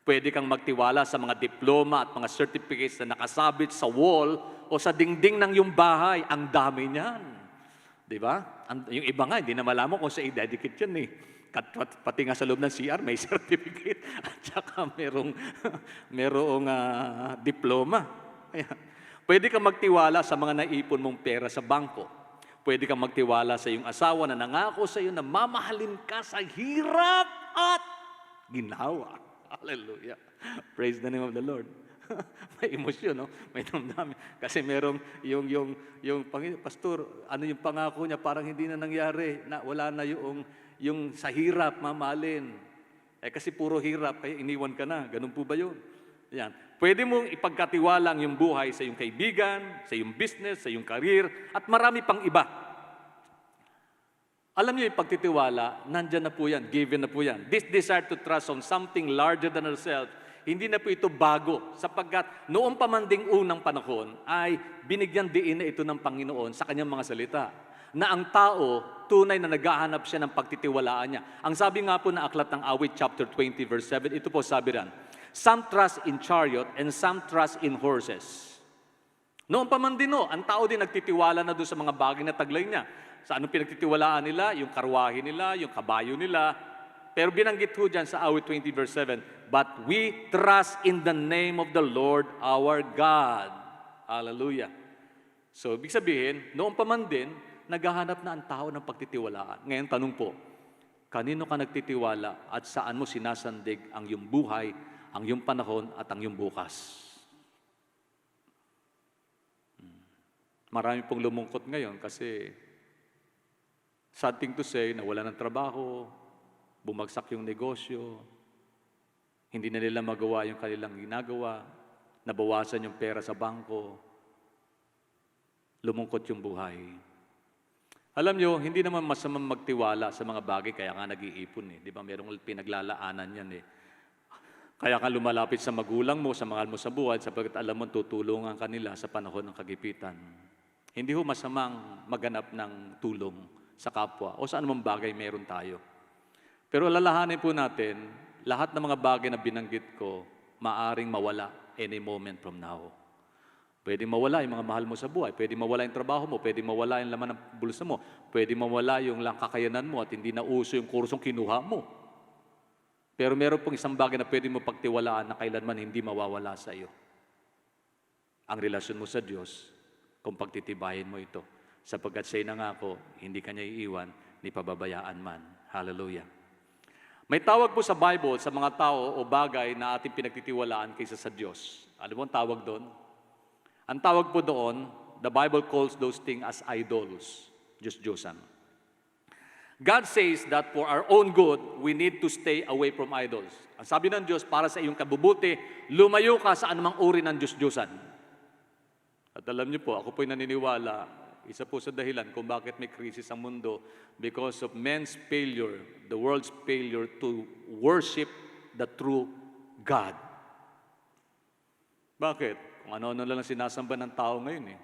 Pwede kang magtiwala sa mga diploma at mga certificates na nakasabit sa wall o sa dingding ng iyong bahay. Ang dami niyan. Di ba? Yung iba nga, hindi na malaman kung sa i-dedicate yan eh. Pati nga sa loob ng CR, may certificate at saka merong diploma. Pwede kang magtiwala sa mga naipon mong pera sa bangko. Pwede kang magtiwala sa iyong asawa na nangako sa iyo na mamahalin ka sa hirap at ginawa. Hallelujah. Praise the name of the Lord. May emosyon, no? May damdamin. Kasi merong yung pastor, ano yung pangako niya, parang hindi na nangyari. Wala na yung sa hirap, mamahalin. Kasi puro hirap, kaya iniwan ka na. Ganun po ba yun? Yan. Pwede mong ipagkatiwala ang iyong buhay sa iyong kaibigan, sa iyong business, sa iyong career, at marami pang iba. Alam niyo yung pagtitiwala, nandyan na po yan, given na po yan. This desire to trust on something larger than ourselves, hindi na po ito bago. Sapagkat noong pamanding unang panahon, ay binigyan diin na ito ng Panginoon sa kanyang mga salita. Na ang tao, tunay na naghahanap siya ng pagtitiwalaan niya. Ang sabi nga po na aklat ng Awit chapter 20 verse 7, ito po sabi rin, some trust in chariot and some trust in horses. Noong pamandino, ang tao din nagtitiwala na doon sa mga bagay na taglay niya. Sa anong pinagtitiwalaan nila? Yung karwahe nila, yung kabayo nila. Pero binanggit ho dyan sa Awit 20 verse 7, but we trust in the name of the Lord our God. Hallelujah. So, ibig sabihin, noong pa man din, naghahanap na ang tao ng pagtitiwalaan. Ngayon, tanong po, kanino ka nagtitiwala at saan mo sinasandig ang iyong buhay, ang iyong panahon at ang iyong bukas? Marami pong lumungkot ngayon kasi sad thing to say, nawala ng trabaho, bumagsak yung negosyo, hindi na nila magawa yung kanilang ginagawa, nabawasan yung pera sa bangko, lumungkot yung buhay. Alam nyo, hindi naman masamang magtiwala sa mga bagay, kaya nga nag-iipon eh. Di ba? Merong pinaglalaanan yan eh. Kaya ka lumalapit sa magulang mo, sa mahal mo sa buhay, sapagkat alam mo tutulungan kanila sa panahon ng kagipitan. Hindi ho masamang maganap ng tulong sa kapwa o sa anumang bagay meron tayo. Pero alalahanin po natin, lahat ng mga bagay na binanggit ko, maaring mawala any moment from now. Pwede mawala yung mga mahal mo sa buhay, pwede mawala yung trabaho mo, pwede mawala yung laman ng bulsa mo, pwede mawala yung lang kakayanan mo at hindi na uso yung kursong kinuha mo. Pero meron pong isang bagay na pwede mo pagtiwalaan na kailanman hindi mawawala sa iyo. Ang relasyon mo sa Diyos, kung pagtitibayin mo ito. Sapagkat siya'y nangako, hindi kanya iiwan, ni pababayaan man. Hallelujah. May tawag po sa Bible sa mga tao o bagay na ating pinagtitiwalaan kaysa sa Diyos. Alam mo ang tawag doon? Ang tawag po doon, the Bible calls those things as idols. Diyos-Diyosan. God says that for our own good, we need to stay away from idols. Ang sabi ng Diyos, para sa iyong kabubuti, lumayo ka sa anumang uri ng Diyos-Diyosan. At alam niyo po, ako po'y naniniwala, isa po sa dahilan kung bakit may krisis ang mundo, because of men's failure, the world's failure to worship the true God. Bakit? Kung ano-ano lang sinasamba ng tao ngayon eh.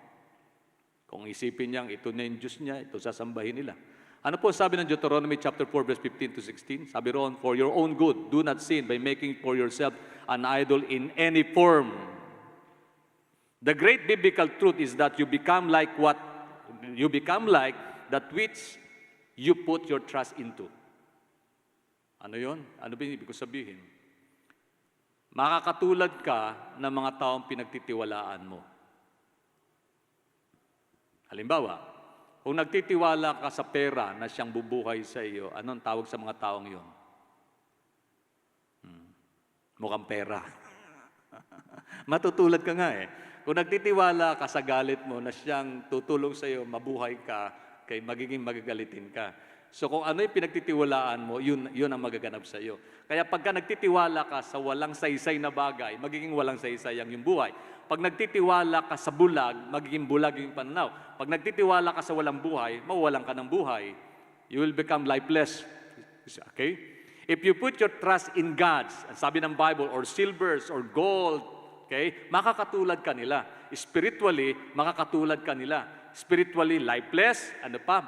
Kung isipin niyang ito na yung Diyos niya, ito sasambahin nila. Ano po sabi ng Deuteronomy chapter 4 verse 15 to 16? Sabi roon, for your own good, do not sin by making for yourself an idol in any form. The great biblical truth is that you become like that which you put your trust into. Ano yon? Ano ba yung ibig ko sabihin? Makakatulad ka ng mga taong pinagtitiwalaan mo. Halimbawa, kung nagtitiwala ka sa pera na siyang bubuhay sa iyo, anong tawag sa mga taong yon? Mukhang pera. Matutulad ka nga eh. Kung nagtitiwala ka sa galit mo na siyang tutulong sa iyo, mabuhay ka, kay magiging magagalitin ka. So kung ano yung pinagtitiwalaan mo, yun ang magaganap sa iyo. Kaya pagka nagtitiwala ka sa walang saysay na bagay, magiging walang saysay ang iyong buhay. Pag nagtitiwala ka sa bulag, magiging bulag yung pananaw. Pag nagtitiwala ka sa walang buhay, mawawalan ka ng buhay. You will become lifeless. Okay? If you put your trust in gods, sabi ng Bible, or silvers, or gold, okay, makakatulad ka nila. Spiritually, makakatulad ka nila. Spiritually lifeless,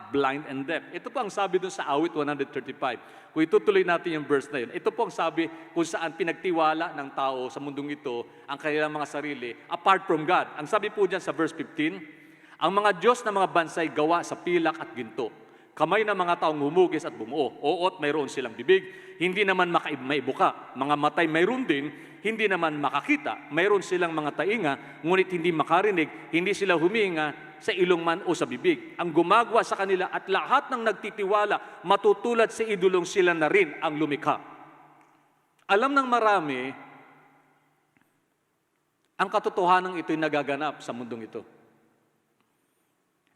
blind and deaf. Ito po ang sabi dun sa awit 135. Kung itutuloy natin yung verse na yun, ito po ang sabi kung saan pinagtiwala ng tao sa mundong ito ang kanilang mga sarili apart from God. Ang sabi po dyan sa verse 15, ang mga Diyos na mga bansay gawa sa pilak at ginto. Kamay ng mga taong humugis at bumuo. Oot, mayroon silang bibig, hindi naman maibuka. Mga matay mayroon din, hindi naman makakita. Mayroon silang mga tainga, ngunit hindi makarinig, hindi sila huminga sa ilong man o sa bibig. Ang gumagawa sa kanila at lahat ng nagtitiwala, matutulad sa idolong sila na rin ang lumikha. Alam ng marami, ang katotohanan ito'y nagaganap sa mundong ito.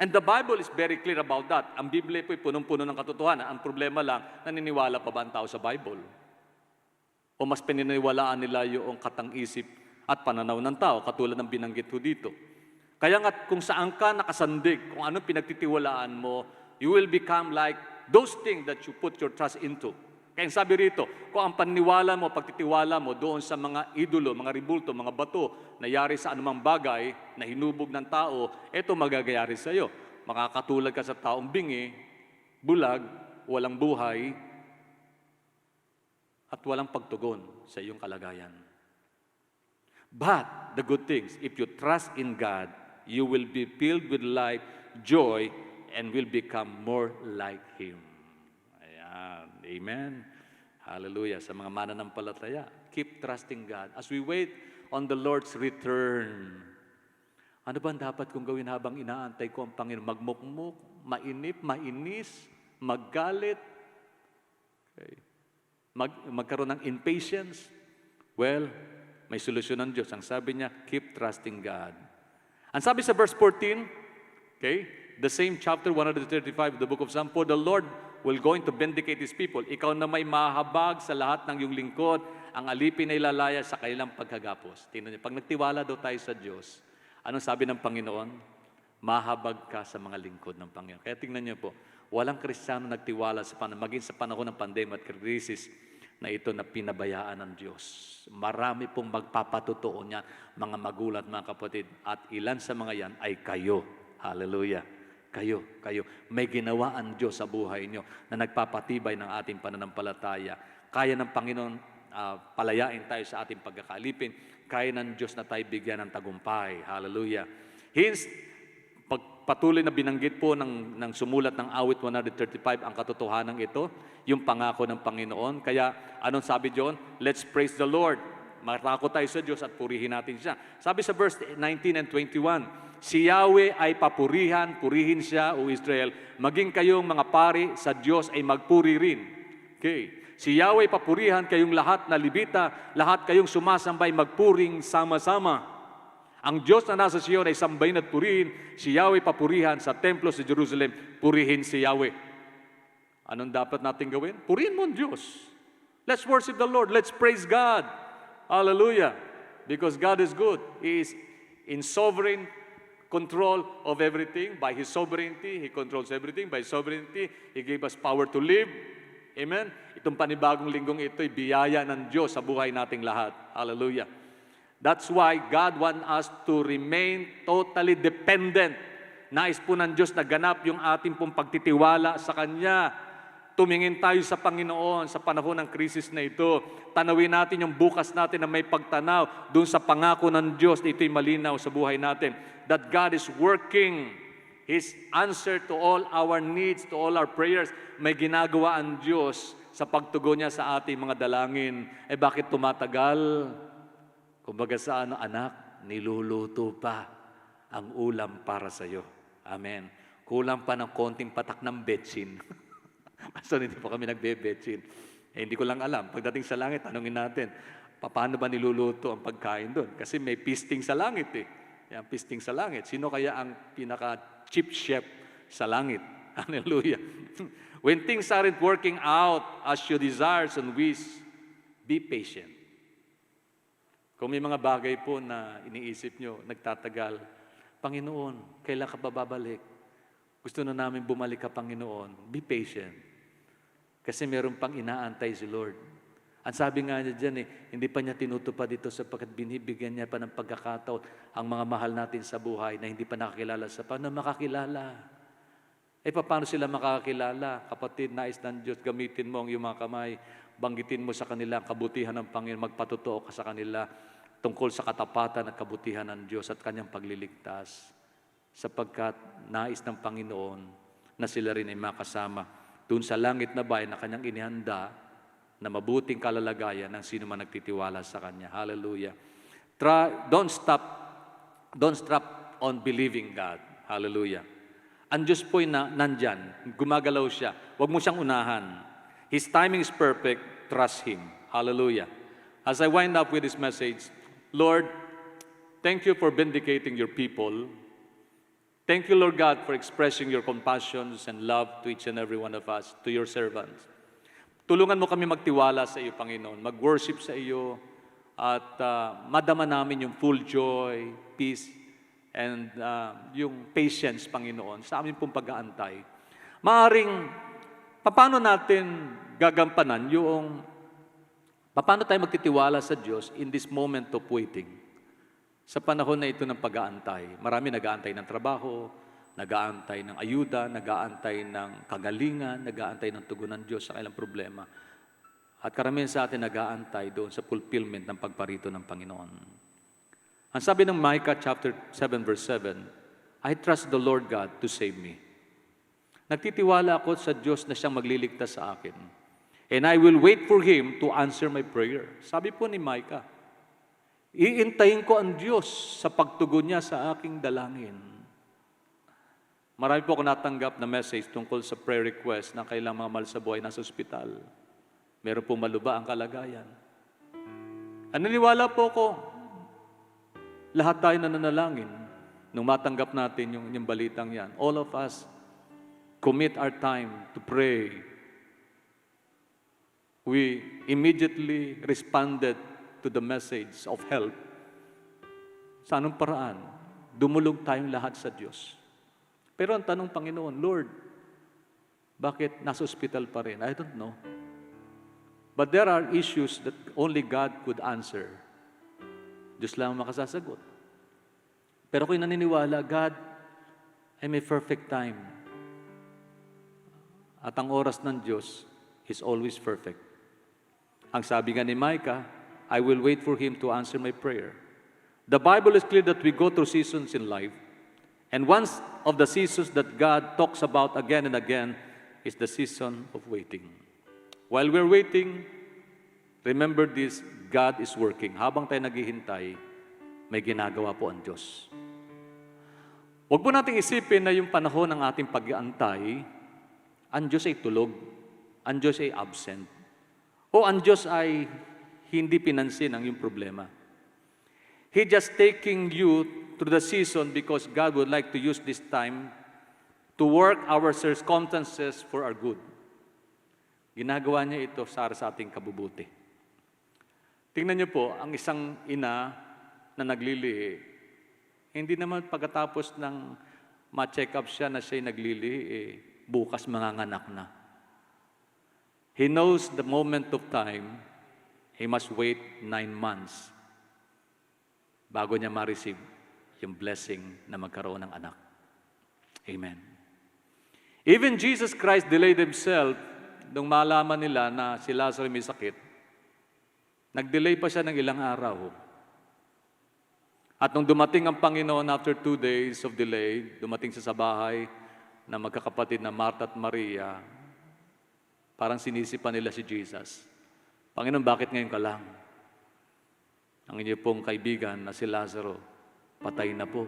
And the Bible is very clear about that. Ang Biblia po'y punong-puno ng katotohanan. Ang problema lang, naniniwala pa ba ang tao sa Bible? O mas pininiwalaan nila yung katang-isip at pananaw ng tao, katulad ng binanggit ko dito. Kaya nga kung saan ka nakasandig, kung anong pinagtitiwalaan mo, you will become like those things that you put your trust into. Kaya sabi rito, kung ang paniniwala mo, pagtitiwala mo doon sa mga idolo, mga ribulto, mga bato, na yari sa anumang bagay, na hinubog ng tao, ito magagayari sa iyo. Makakatulad ka sa taong bingi, bulag, walang buhay, at walang pagtugon sa iyong kalagayan. But the good things, if you trust in God, you will be filled with life, joy, and will become more like Him. Ayan. Amen. Hallelujah. Sa mga mananampalataya, keep trusting God. As we wait on the Lord's return, ano ba dapat kong gawin habang inaantay ko ang Panginoon? Magmukmuk, mainis, maggalit, okay. Magkaroon ng impatience? Well, may solusyon ng Diyos. Ang sabi niya, keep trusting God. Ang sabi sa verse 14, okay, the same chapter 135 of the book of Psalms, for the Lord will going to vindicate His people. Ikaw na may mahabag sa lahat ng iyong lingkod, ang alipin ay lalaya sa kanilang pagkagapos. Tingnan niyo, pag nagtiwala daw tayo sa Diyos, anong sabi ng Panginoon? Mahabag ka sa mga lingkod ng Panginoon. Kaya tingnan niyo po, walang Kristiyano nagtiwala maging sa panahon ng pandemya at krisis na ito na pinabayaan ng Diyos. Marami pong magpapatotoo niyan, mga magulang, mga kapatid, at ilan sa mga yan ay kayo. Hallelujah. Kayo. May ginawa ang Diyos sa buhay niyo na nagpapatibay ng ating pananampalataya. Kaya ng Panginoon palayain tayo sa ating pagkakalipin. Kaya ng Diyos na tayo bigyan ng tagumpay. Hallelujah. Hence, patuloy na binanggit po ng sumulat ng awit 135 ang katotohanan ito, yung pangako ng Panginoon. Kaya anong sabi John? Let's praise the Lord. Marako tayo sa Diyos at purihin natin siya. Sabi sa verse 19 and 21, si Yahweh ay purihin siya, o Israel, maging kayong mga pari sa Diyos ay magpuri rin. Okay. Si Yahweh papurihan kayong lahat na libita, lahat kayong sumasambay magpuring sama-sama. Ang Diyos na nasa Sion ay sambahin at purihin, si Yahweh papurihan sa templo sa Jerusalem, purihin si Yahweh. Anong dapat natin gawin? Purihin mo ang Diyos. Let's worship the Lord. Let's praise God. Hallelujah. Because God is good. He is in sovereign control of everything. By His sovereignty, He controls everything. By His sovereignty, He gave us power to live. Amen? Itong panibagong linggong ito'y biyaya ng Diyos sa buhay nating lahat. Hallelujah. That's why God wants us to remain totally dependent. Nais po ng Diyos na ganap yung ating pong pagtitiwala sa Kanya. Tumingin tayo sa Panginoon sa panahon ng krisis na ito. Tanawin natin yung bukas natin na may pagtanaw doon sa pangako ng Diyos na ito'y malinaw sa buhay natin. That God is working His answer to all our needs, to all our prayers. May ginagawa ang Diyos sa pagtugon niya sa ating mga dalangin. Bakit tumatagal? Kumbaga sa anak, niluluto pa ang ulam para sa iyo. Amen. Kulang pa ng konting patak ng betsin. So, hindi pa kami nagbe-betsin. Hindi ko lang alam. Pagdating sa langit, tanungin natin, paano ba niluluto ang pagkain doon? Kasi may feasting sa langit eh. Yan, feasting sa langit. Sino kaya ang pinaka-chief chef sa langit? Hallelujah. When things aren't working out as you desire and wish, be patient. Kung may mga bagay po na iniisip nyo, nagtatagal, Panginoon, kailan ka babalik? Gusto na namin bumalik ka, Panginoon. Be patient. Kasi meron pang inaantay si Lord. Ang sabi nga niya dyan hindi pa niya tinutupad dito sapagkat binibigyan niya pa ng pagkakataon ang mga mahal natin sa buhay na hindi pa nakakilala sa paano makakilala. Paano sila makakilala? Kapatid, nais ng Diyos, gamitin mo ang iyong mga kamay, banggitin mo sa kanila ang kabutihan ng Panginoon, magpatotoo ka sa kanila tungkol sa katapatan at kabutihan ng Diyos at Kanyang pagliligtas. Sapagkat nais ng Panginoon na sila rin ay makasama doon sa langit na bayan na Kanyang inihanda na mabuting kalalagayan ng sino man nagtitiwala sa Kanya. Hallelujah. Don't stop on believing God. Hallelujah. Ang Diyos po'y nandyan. Gumagalaw siya. Huwag mo siyang unahan. His timing is perfect. Trust Him. Hallelujah. As I wind up with this message, Lord, thank you for vindicating your people. Thank you, Lord God, for expressing your compassions and love to each and every one of us, to your servants. Tulungan mo kami magtiwala sa iyo, Panginoon, mag-worship sa iyo, at madama namin yung full joy, peace, and yung patience, Panginoon, sa amin pong pag-aantay. Maaring, paano natin gagampanan yung, paano tayo magtitiwala sa Diyos in this moment of waiting? Sa panahon na ito ng pag-aantay, marami nag-aantay ng trabaho, nag-aantay ng ayuda, nag-aantay ng kagalingan, nag-aantay ng tugon ng Diyos sa kailang problema. At karamihan sa atin nag-aantay doon sa fulfillment ng pagparito ng Panginoon. Ang sabi ng Micah chapter 7 verse 7, I trust the Lord God to save me. Nagtitiwala ako sa Diyos na siyang magliligtas sa akin. And I will wait for Him to answer my prayer. Sabi po ni Micah, iintayin ko ang Diyos sa pagtugon niya sa aking dalangin. Marami po ako natanggap na message tungkol sa prayer request na kailang mga mahal sa buhay nasa ospital. Meron pong maluba ang kalagayan. Naniniwala po ko, lahat tayo nananalangin nung matanggap natin yung balitang yan. All of us commit our time to pray. We immediately responded to the message of help. Sa anong paraan? Dumulog tayong lahat sa Diyos. Pero ang tanong, Panginoon, Lord, bakit nasa ospital pa rin? I don't know. But there are issues that only God could answer. Diyos lang ang makasasagot. Pero kung naniniwala, God ay may perfect time. At ang oras ng Diyos is always perfect. Ang sabi nga ni Micah, I will wait for Him to answer my prayer. The Bible is clear that we go through seasons in life. And one of the seasons that God talks about again and again is the season of waiting. While we're waiting, remember this, God is working. Habang tayo naghihintay, may ginagawa po ang Diyos. Huwag po nating isipin na yung panahon ng ating pag-aantay, ang Diyos ay tulog, ang Diyos ay absent, o ang Diyos ay hindi pinansin ang iyong problema. He just taking you through the season because God would like to use this time to work our circumstances for our good. Ginagawa niya ito sa ating kabubuti. Tingnan niyo po, ang isang ina na naglilihi, hindi naman pagkatapos ng ma-check up siya na siya'y naglilihi, bukas manganganak na. He knows the moment of time, he must wait 9 months bago niya ma-receive yung blessing na magkaroon ng anak. Amen. Even Jesus Christ delayed himself nung malaman nila na si Lazarus may sakit. Nag-delay pa siya ng ilang araw. At nung dumating ang Panginoon after 2 days of delay, dumating siya sa bahay na magkakapatid na Martha at Maria, parang sinisipan nila si Jesus. Panginoon, bakit ngayon ka lang? Ang inyo pong kaibigan na si Lazaro, patay na po.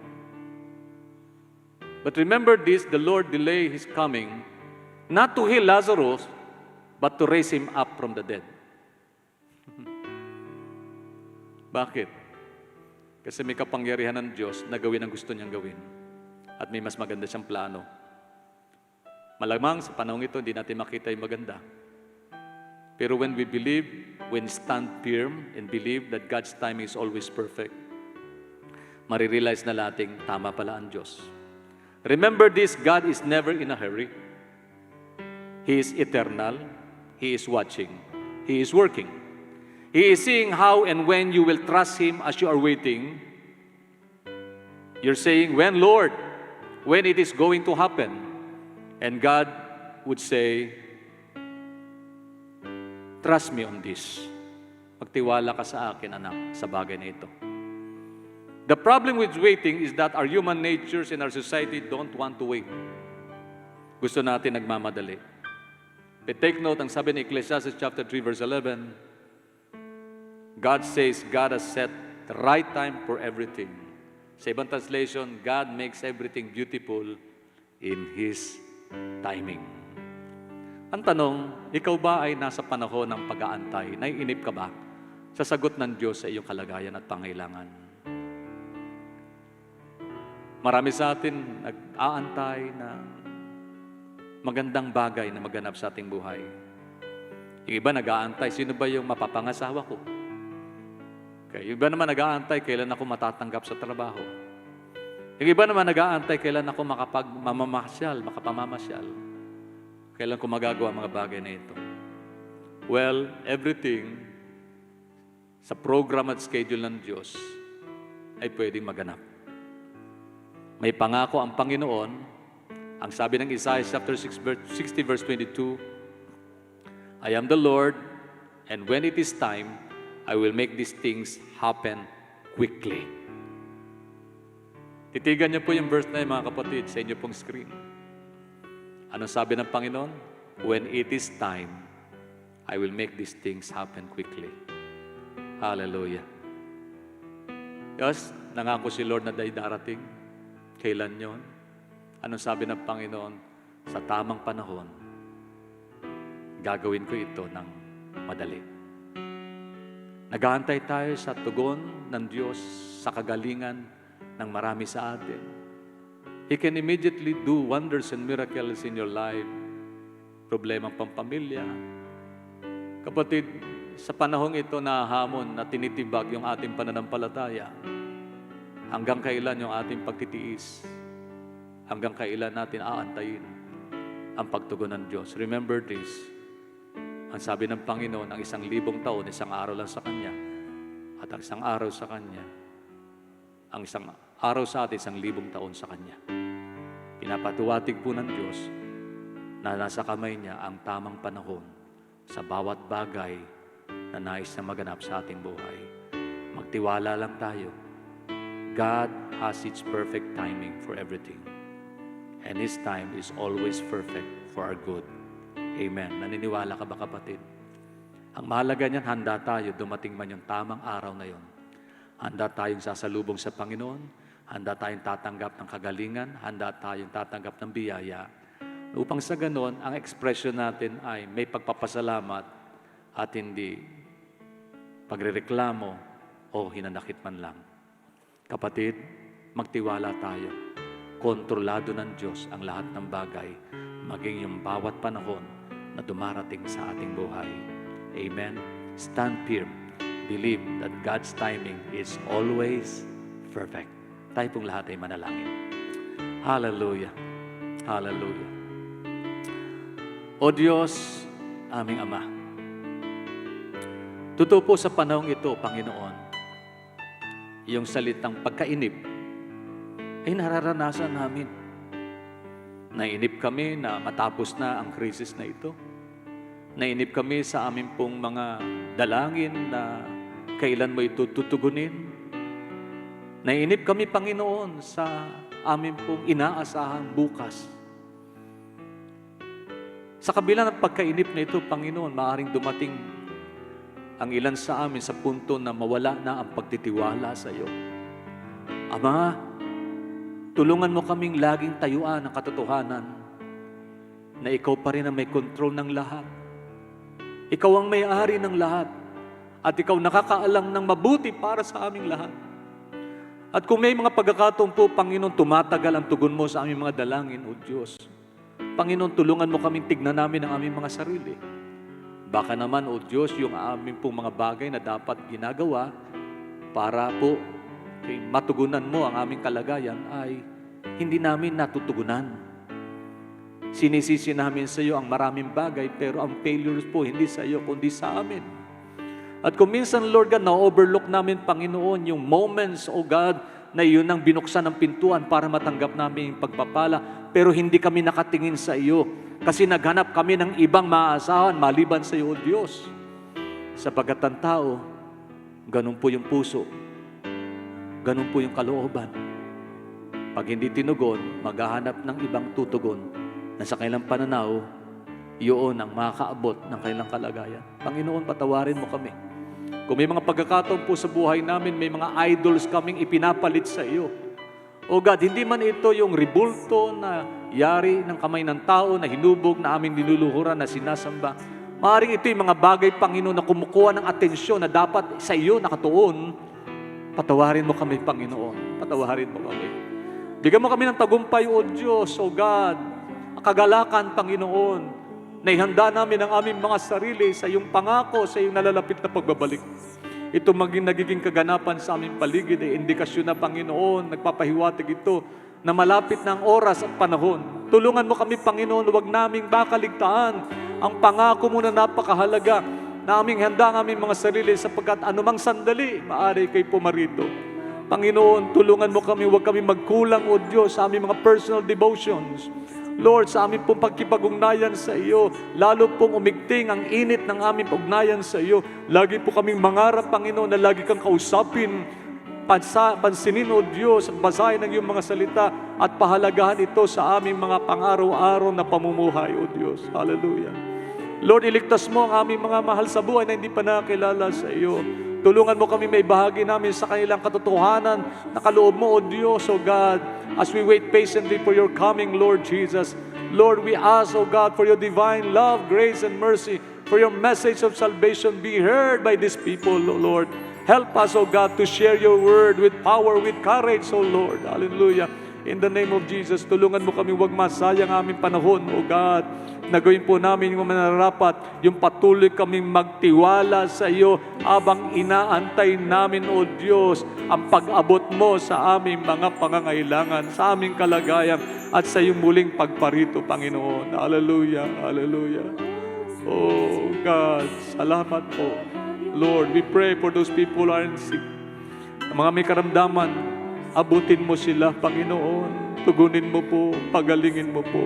But remember this, the Lord delayed His coming, not to heal Lazarus, but to raise him up from the dead. Bakit? Kasi may kapangyarihan ng Diyos na gawin ang gusto niyang gawin. At may mas maganda siyang plano. Malamang sa panahon ito, hindi natin makita yung maganda. Pero when we believe, when stand firm and believe that God's timing is always perfect, marirealize na nating tama pala ang Diyos. Remember this, God is never in a hurry. He is eternal. He is watching. He is working. He is seeing how and when you will trust Him as you are waiting. You're saying, when, Lord? When it is going to happen? And God would say, trust me on this. Magtiwala ka sa akin, anak, sa bagay na ito. The problem with waiting is that our human natures in our society don't want to wait. Gusto natin nagmamadali. But take note, ang sabi ni Ecclesiastes chapter 3 verse 11, God says, God has set the right time for everything. Sa ibang translation, God makes everything beautiful in His timing. Ang tanong, ikaw ba ay nasa panahon ng pag-aantay? Naiinip ka ba sa sagot ng Diyos sa iyong kalagayan at pangailangan? Marami sa atin nag-aantay na magandang bagay na maganap sa ating buhay. Yung iba nag-aantay, sino ba yung mapapangasawa ko? Okay. Yung iba naman nag-aantay, kailan ako matatanggap sa trabaho. Yung iba naman nag-aantay, kailan ako makapamamasyal. Kailan ko magagawa mga bagay na ito. Well, everything sa program at schedule ng Diyos ay pwedeng maganap. May pangako ang Panginoon. Ang sabi ng Isaiah chapter 60 verse 22, I am the Lord, and when it is time, I will make these things happen quickly. Titigan niyo po yung verse na yun, mga kapatid, sa inyo pong screen. Anong sabi ng Panginoon? When it is time, I will make these things happen quickly. Hallelujah. Yes, nangako si Lord na darating. Kailan yon? Anong sabi ng Panginoon? Sa tamang panahon, gagawin ko ito ng madali. Nag-aantay tayo sa tugon ng Diyos sa kagalingan ng marami sa atin. He can immediately do wonders and miracles in your life. Problemang pampamilya. Kapatid, sa panahong ito nahahamon na tinitibag yung ating pananampalataya. Hanggang kailan yung ating pagtitiis? Hanggang kailan natin aantayin ang pagtugon ng Diyos? Remember this. Ang sabi ng Panginoon, ang 1,000 taon, isang araw lang sa Kanya. At ang isang araw sa Kanya, ang isang araw sa atin, 1,000 taon sa Kanya. Pinapatuwatig po ng Diyos na nasa kamay niya ang tamang panahon sa bawat bagay na nais na maganap sa ating buhay. Magtiwala lang tayo. God has its perfect timing for everything. And His time is always perfect for our good. Amen. Naniniwala ka ba, kapatid? Ang mahalaga niyan, handa tayo, dumating man yung tamang araw na yon. Handa tayong sasalubong sa Panginoon, handa tayong tatanggap ng kagalingan, handa tayong tatanggap ng biyaya. Upang sa ganon, ang expression natin ay may pagpapasalamat at hindi pagrereklamo o hinanakit man lang. Kapatid, magtiwala tayo. Kontrolado ng Diyos ang lahat ng bagay, maging yung bawat panahon na dumarating sa ating buhay. Amen. Stand firm. Believe that God's timing is always perfect. Tayo pong lahat ay manalangin. Hallelujah. Hallelujah. O Diyos, aming Ama, totoo po sa panahong ito, Panginoon, yung salitang pagkainip ay nararanasan namin. Nainip kami na matapos na ang krisis na ito. Nainip kami sa amin pong mga dalangin na kailan mo ito tutugunin. Nainip kami, Panginoon, sa amin pong inaasahang bukas. Sa kabila ng pagkainip na ito, Panginoon, maaaring dumating ang ilan sa amin sa punto na mawala na ang pagtitiwala sa iyo. Ama, tulungan mo kaming laging tayuan ang katotohanan na ikaw pa rin ang may kontrol ng lahat. Ikaw ang may-ari ng lahat. At ikaw nakakaalam ng mabuti para sa aming lahat. At kung may mga pagkakataon po, Panginoon, tumatagal ang tugon mo sa aming mga dalangin, O Diyos. Panginoon, tulungan mo kaming tignan namin ang aming mga sarili. Baka naman, O Diyos, yung aming pong mga bagay na dapat ginagawa para po matugunan mo ang aming kalagayan ay hindi namin natutugunan. Sinisisi namin sa iyo ang maraming bagay, pero ang failures po hindi sa iyo, kundi sa amin. At kung minsan, Lord God, na-overlook namin, Panginoon, yung moments, O God, na iyon ang binuksan ng pintuan para matanggap namin yung pagpapala, pero hindi kami nakatingin sa iyo kasi naghanap kami ng ibang maaasahan maliban sa iyo, O Diyos. Sapagkat ang tao, ganun po yung puso, ganun po yung kalooban. Pag hindi tinugon, maghahanap ng ibang tutugon na sa kailang pananaw, iyon ang makakaabot ng kailang kalagayan. Panginoon, patawarin mo kami. Kung may mga pagkakataon po sa buhay namin, may mga idols kaming ipinapalit sa iyo. O God, hindi man ito yung rebulto na yari ng kamay ng tao na hinubog na aming niluluhuran na sinasamba. Maaaring ito yung mga bagay, Panginoon, na kumukuha ng atensyon na dapat sa iyo nakatuon. Patawarin mo kami, Panginoon. Patawarin mo kami. Bigyan mo kami ng tagumpay, O Diyos, O God. Kagalakan, Panginoon, na ihanda namin ang aming mga sarili sa iyong pangako, sa iyong nalalapit na pagbabalik. Ito nagiging kaganapan sa aming paligid, indikasyon na, Panginoon, nagpapahiwatig ito na malapit na ang oras at panahon. Tulungan mo kami, Panginoon, huwag naming bakaligtaan ang pangako mo na napakahalaga na aming handa ang aming mga sarili sapagkat anumang sandali, maaari kay pumarito. Panginoon, tulungan mo kami, huwag kami magkulang, O Diyos, sa aming mga personal devotions. Lord, sa aming pong pagkipag-ugnayan sa iyo, lalo pong umigting ang init ng aming ugnayan sa iyo. Lagi po kaming mangarap, Panginoon, na lagi kang kausapin, pansinin, O Diyos, at basahin ang iyong mga salita at pahalagahan ito sa aming mga pang-araw-araw na pamumuhay, O Diyos. Hallelujah. Lord, iligtas mo ang aming mga mahal sa buhay na hindi pa nakakilala sa iyo. Tulungan mo kami may bahagi namin sa kanilang katotohanan na kaloob mo, O Diyos, O God, as we wait patiently for your coming, Lord Jesus. Lord, we ask, O God, for your divine love, grace, and mercy, for your message of salvation be heard by these people, O Lord. Help us, O God, to share your word with power, with courage, O Lord. Hallelujah. In the name of Jesus, tulungan mo kami huwag masayang aming panahon, O God. Nagawin po namin yung manarapat, yung patuloy kaming magtiwala sa iyo habang inaantay namin, O Diyos, ang pag-abot mo sa aming mga pangangailangan, sa aming kalagayan, at sa iyong muling pagparito, Panginoon. Hallelujah, hallelujah. Oh God, salamat po. Lord, we pray for those people who are sick. Ang mga may karamdaman, abutin mo sila, Panginoon. Tugunin mo po, pagalingin mo po.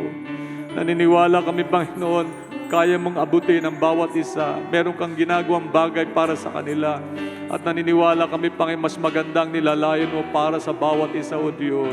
Naniniwala kami, Panginoon, kaya mong abutin ang bawat isa. Meron kang ginagawang bagay para sa kanila. At naniniwala kami, Panginoon, mas magandang nilalayan mo para sa bawat isa, O Diyos.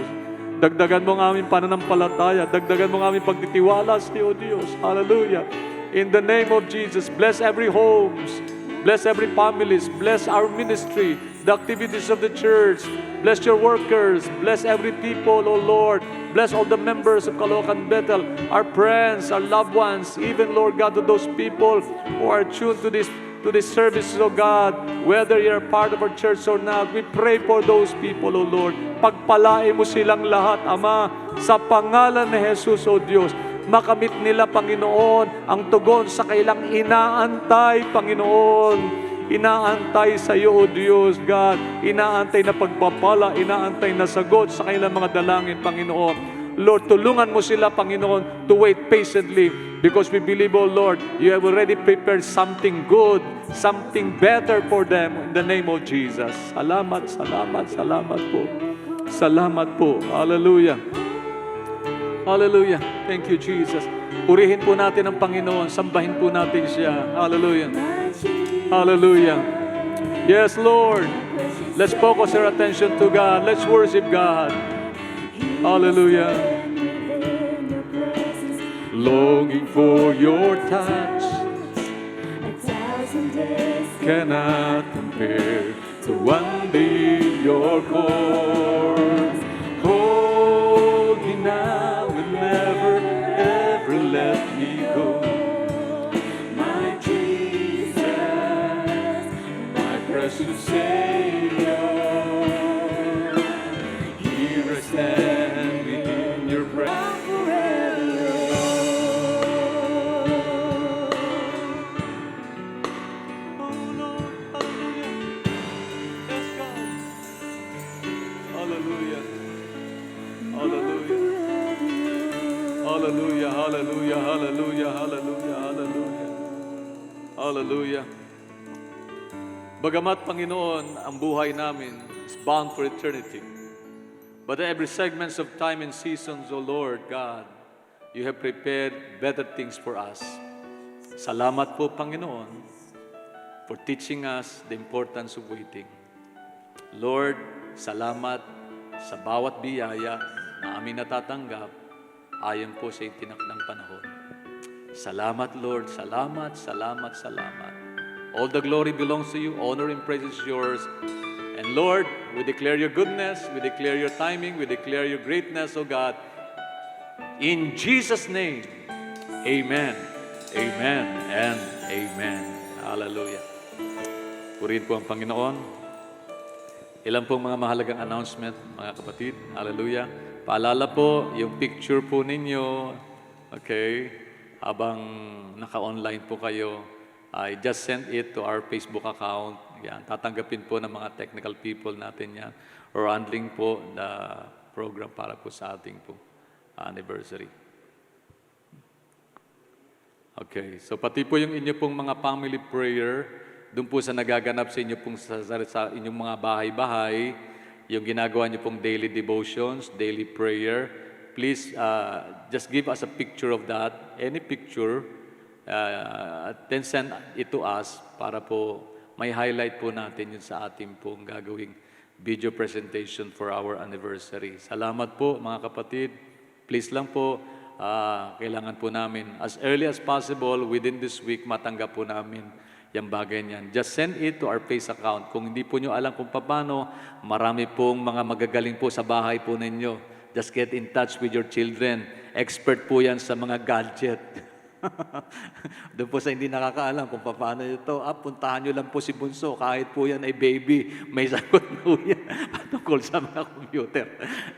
Dagdagan mo ang aming pananampalataya. Dagdagan mo ang aming pagtitiwala sa iyo, O Diyos. Hallelujah. In the name of Jesus, bless every homes. Bless every families. Bless our ministry, the activities of the church. Bless your workers. Bless every people, O Lord. Bless all the members of Caloocan Bethel, our friends, our loved ones, even, Lord God, to those people who are tuned to this service, O God, whether you're part of our church or not. We pray for those people, O Lord. Pagpalain mo silang lahat, Ama, sa pangalan ni Jesus, O Diyos. makamit nila, Panginoon, ang tugon sa kailang inaantay, Panginoon. Inaantay sa iyo, O Diyos, God. Inaantay na pagpapala, inaantay na sagot sa kailang mga dalangin, Panginoon. Lord, tulungan mo sila, Panginoon, to wait patiently because we believe, O Lord, you have already prepared something good, something better for them in the name of Jesus. Salamat, salamat, salamat po. Salamat po. Hallelujah. Hallelujah. Thank you, Jesus. Purihin po natin ang Panginoon. Sambahin po natin siya. Hallelujah. Hallelujah. Yes, Lord. Let's focus our attention to God. Let's worship God. Hallelujah. Longing for your touch cannot compare to one day your core. Hold me now and never, ever let me go. Precious Savior, here I stand within your presence forever. Oh Lord, hallelujah. Yes, God. Hallelujah. Hallelujah. Hallelujah, hallelujah, hallelujah, hallelujah, hallelujah. Hallelujah. Bagamat, Panginoon, ang buhay namin is bound for eternity. But every segments of time and seasons, O Lord God, you have prepared better things for us. Salamat po, Panginoon, for teaching us the importance of waiting. Lord, salamat sa bawat biyaya na aming natatanggap ayon po sa itinakdang panahon. Salamat, Lord. Salamat, salamat, salamat. All the glory belongs to you. Honor and praise is yours. And Lord, we declare your goodness. We declare your timing. We declare your greatness, O God. In Jesus' name, amen. Amen and amen. Hallelujah. Purihin po ang Panginoon. Ilan pong mga mahalagang announcement, mga kapatid. Hallelujah. Paalala po, yung picture po ninyo, okay, habang naka-online po kayo, I just sent it to our Facebook account. Yan, tatanggapin po ng mga technical people natin yan. Or handling po the program para po sa ating po anniversary. Okay, so pati po yung inyo pong mga family prayer, doon po sa nagaganap sa inyo pong sa inyong mga bahay-bahay, yung ginagawa niyo pong daily devotions, daily prayer, please just give us a picture of that, any picture, then send it to us para po may highlight po natin yun sa ating pong gagawing video presentation for our anniversary. Salamat po mga kapatid. Please lang po, kailangan po namin as early as possible within this week matanggap po namin yung bagay niyan. Just send it to our Face account. Kung hindi po nyo alam kung paano, marami pong mga magagaling po sa bahay po ninyo. Just get in touch with your children. Expert po yan sa mga gadget. Doon po sa hindi nakakaalam kung paano ito, puntahan nyo lang po si Bunso, kahit po yan ay baby, may sagot po yan patungkol sa mga computer.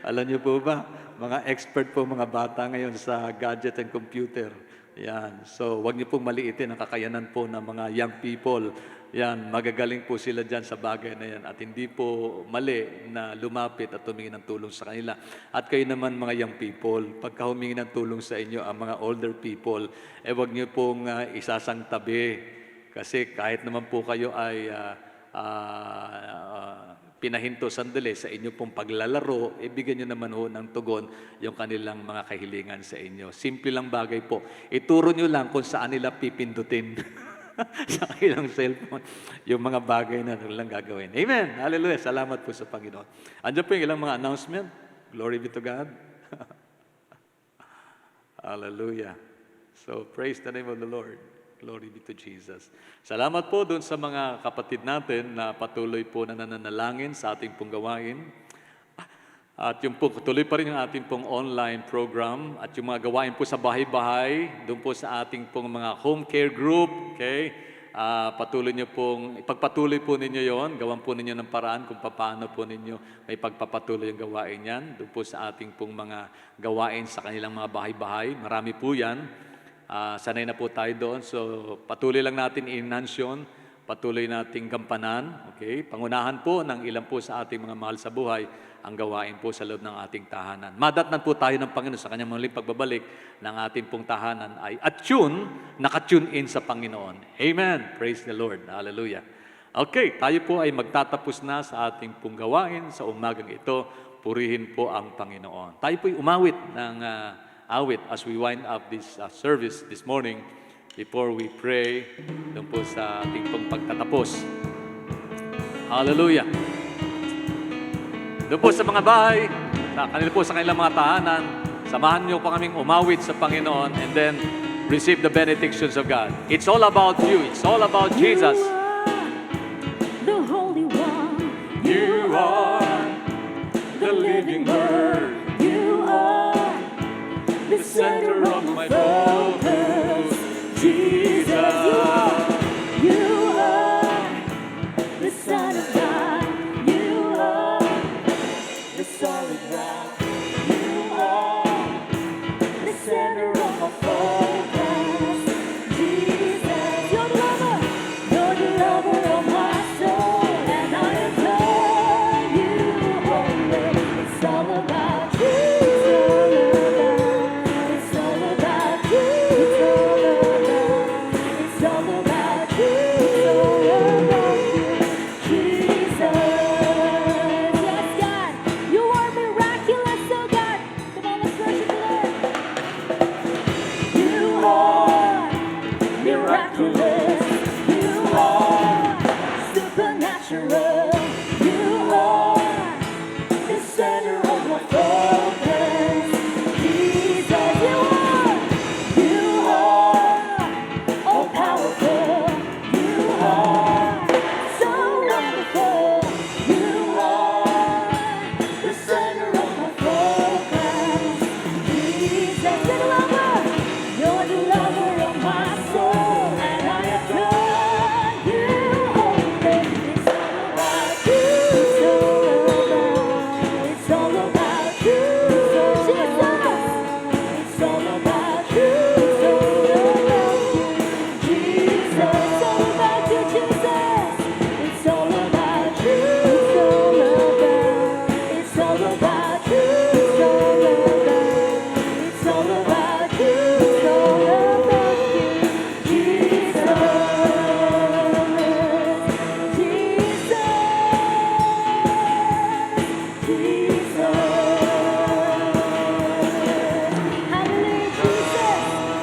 Alam nyo po ba, mga expert po mga bata ngayon sa gadget and computer. Yan. So, wag niyo pong maliitin ang kakayanan po ng mga young people. Yan, magagaling po sila dyan sa bagay na yan. At hindi po mali na lumapit at humingi ng tulong sa kanila. At kayo naman mga young people, pagka humingi ng tulong sa inyo ang mga older people, wag niyo pong isasang tabi. Kasi kahit naman po kayo ay pinahinto sandali sa inyo pong paglalaro, bigyan nyo naman ho ng tugon yung kanilang mga kahilingan sa inyo. Simple lang bagay po. Ituro nyo lang kung saan nila pipindutin sa kanilang cellphone yung mga bagay na nilang gagawin. Amen! Hallelujah! Salamat po sa Panginoon. Andiyan po yung ilang mga announcement. Glory be to God. Hallelujah! So, praise the name of the Lord. Glory be to Jesus. Salamat po doon sa mga kapatid natin na patuloy po na nananalangin sa ating pong gawain. At yung po, tuloy pa rin yung ating pong online program at yung mga gawain po sa bahay-bahay, doon po sa ating pong mga home care group, okay? Patuloy niyo pong, ipagpatuloy po ninyo yon, gawan po ninyo ng paraan kung paano po ninyo may pagpapatuloy ang gawain yan. Doon po sa ating pong mga gawain sa kanilang mga bahay-bahay. Marami po yan. Sanay na po tayo doon. So patuloy lang natin i-enhance yun. Patuloy nating gampanan. Okay? Pangunahan po ng ilan po sa ating mga mahal sa buhay ang gawain po sa loob ng ating tahanan. Madatnan po tayo ng Panginoon sa kanyang muling pagbabalik ng ating pong tahanan ay naka-tune in sa Panginoon. Amen. Praise the Lord. Hallelujah. Okay, tayo po ay magtatapos na sa ating pong gawain sa umagang ito. Purihin po ang Panginoon. Tayo po ay umawit ng awit as we wind up this service this morning before we pray doon po sa ating pong pagtatapos. Hallelujah. Doon po sa mga bahay, sa kanilang mga tahanan, samahan niyo po kaming umawit sa Panginoon and then receive the benedictions of God. It's all about you. It's all about Jesus.
The Holy One.
You are the living Word.
You are
The center of my focus, Jesus.
You are the Son of God. You are the solid rock. You are the center of my focus, Jesus. You're the lover. You're the lover of my soul, and I adore you only. It's all about you. It's all about you. It's all about you. Jesus. Yes, God. You are miraculous, oh God. Come on, let's worship the Lord. You are miraculous. You are supernatural. You are the center of my focus, Jesus. You are all powerful. You are so wonderful. You are the center of my focus, Jesus. You're the lover of my soul, and I adore you only. It's all about you. It's all about you, Jesus. It's all about you, Jesus. It's all about you, Jesus. It's all about you. It's all about you. It's all about you. Jesus. Hallelujah, Jesus.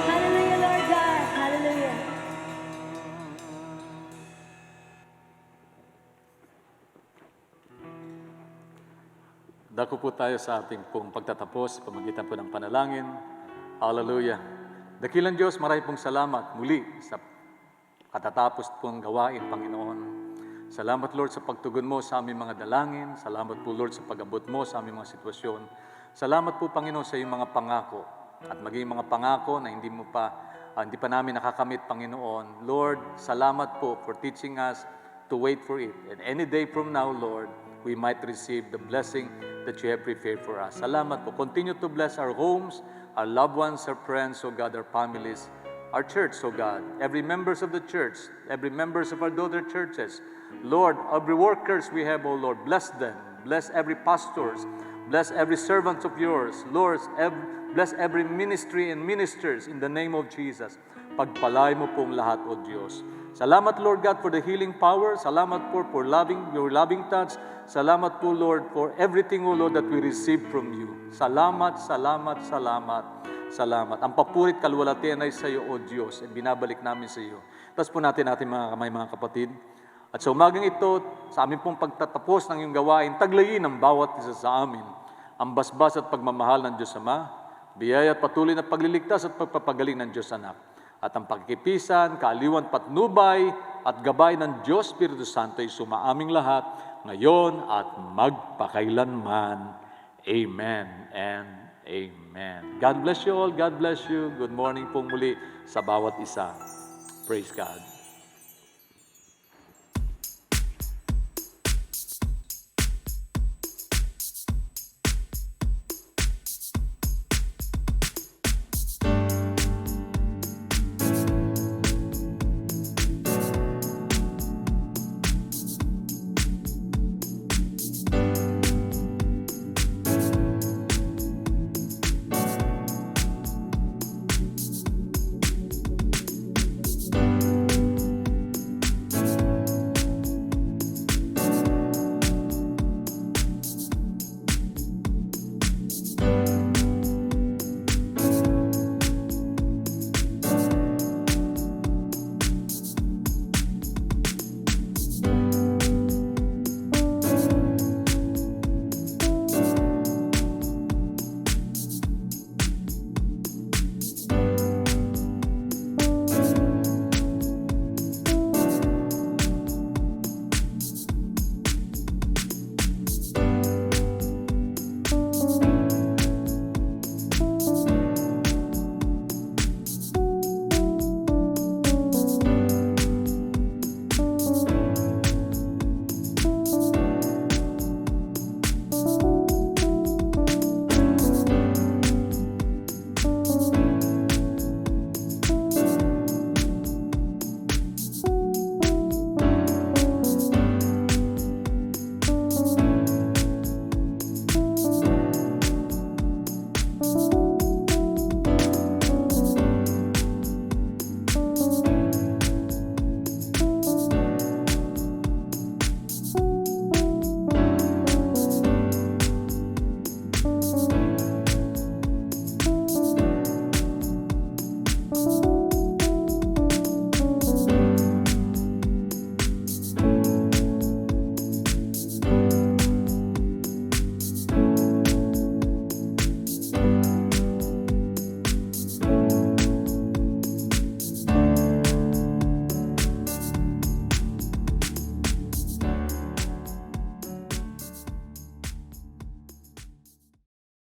Hallelujah, Lord God. Hallelujah.
Dako po tayo sa ating pong pagtatapos, pamagitan po ng panalangin. Hallelujah. Dakilang Diyos, marami pong salamat muli sa katatapos pong gawain, Panginoon. Salamat, Lord, sa pagtugon mo sa aming mga dalangin. Salamat po, Lord, sa pag-abot mo sa aming mga sitwasyon. Salamat po, Panginoon, sa iyong mga pangako. At maging mga pangako na hindi pa namin nakakamit, Panginoon. Lord, salamat po for teaching us to wait for it. And any day from now, Lord, we might receive the blessing that you have prepared for us. Salamat po. Continue to bless our homes, our loved ones, our friends, oh God, our families, our church, oh God, every members of the church, every members of our daughter churches. Lord, every workers we have, oh Lord, bless them. Bless every pastors. Bless every servant of yours. Lord, bless every ministry and ministers in the name of Jesus. Pagpalay mo pong lahat, O Diyos. Salamat, Lord God, for the healing power. Salamat po for your loving touch. Salamat po, Lord, for everything, O Lord, that we receive from you. Salamat, salamat, salamat, salamat. Ang papurit kalwalatian ay sa iyo, O Diyos, at binabalik namin sa iyo. Tapos po natin mga kamay, mga kapatid. At sa umagang ito, sa amin pong pagtatapos ng iyong gawain, taglayin ang bawat isa sa amin. Ang basbas at pagmamahal ng Diyos Ama, biyaya at patuloy na pagliligtas at pagpapagaling ng Diyos Anak. At ang pagkikipisan, kaaliwan, patnubay at gabay ng Diyos Espiritu Santo ay sumaaming lahat, ngayon at magpakailanman. Amen and amen. God bless you all. God bless you. Good morning pong muli sa bawat isa. Praise God.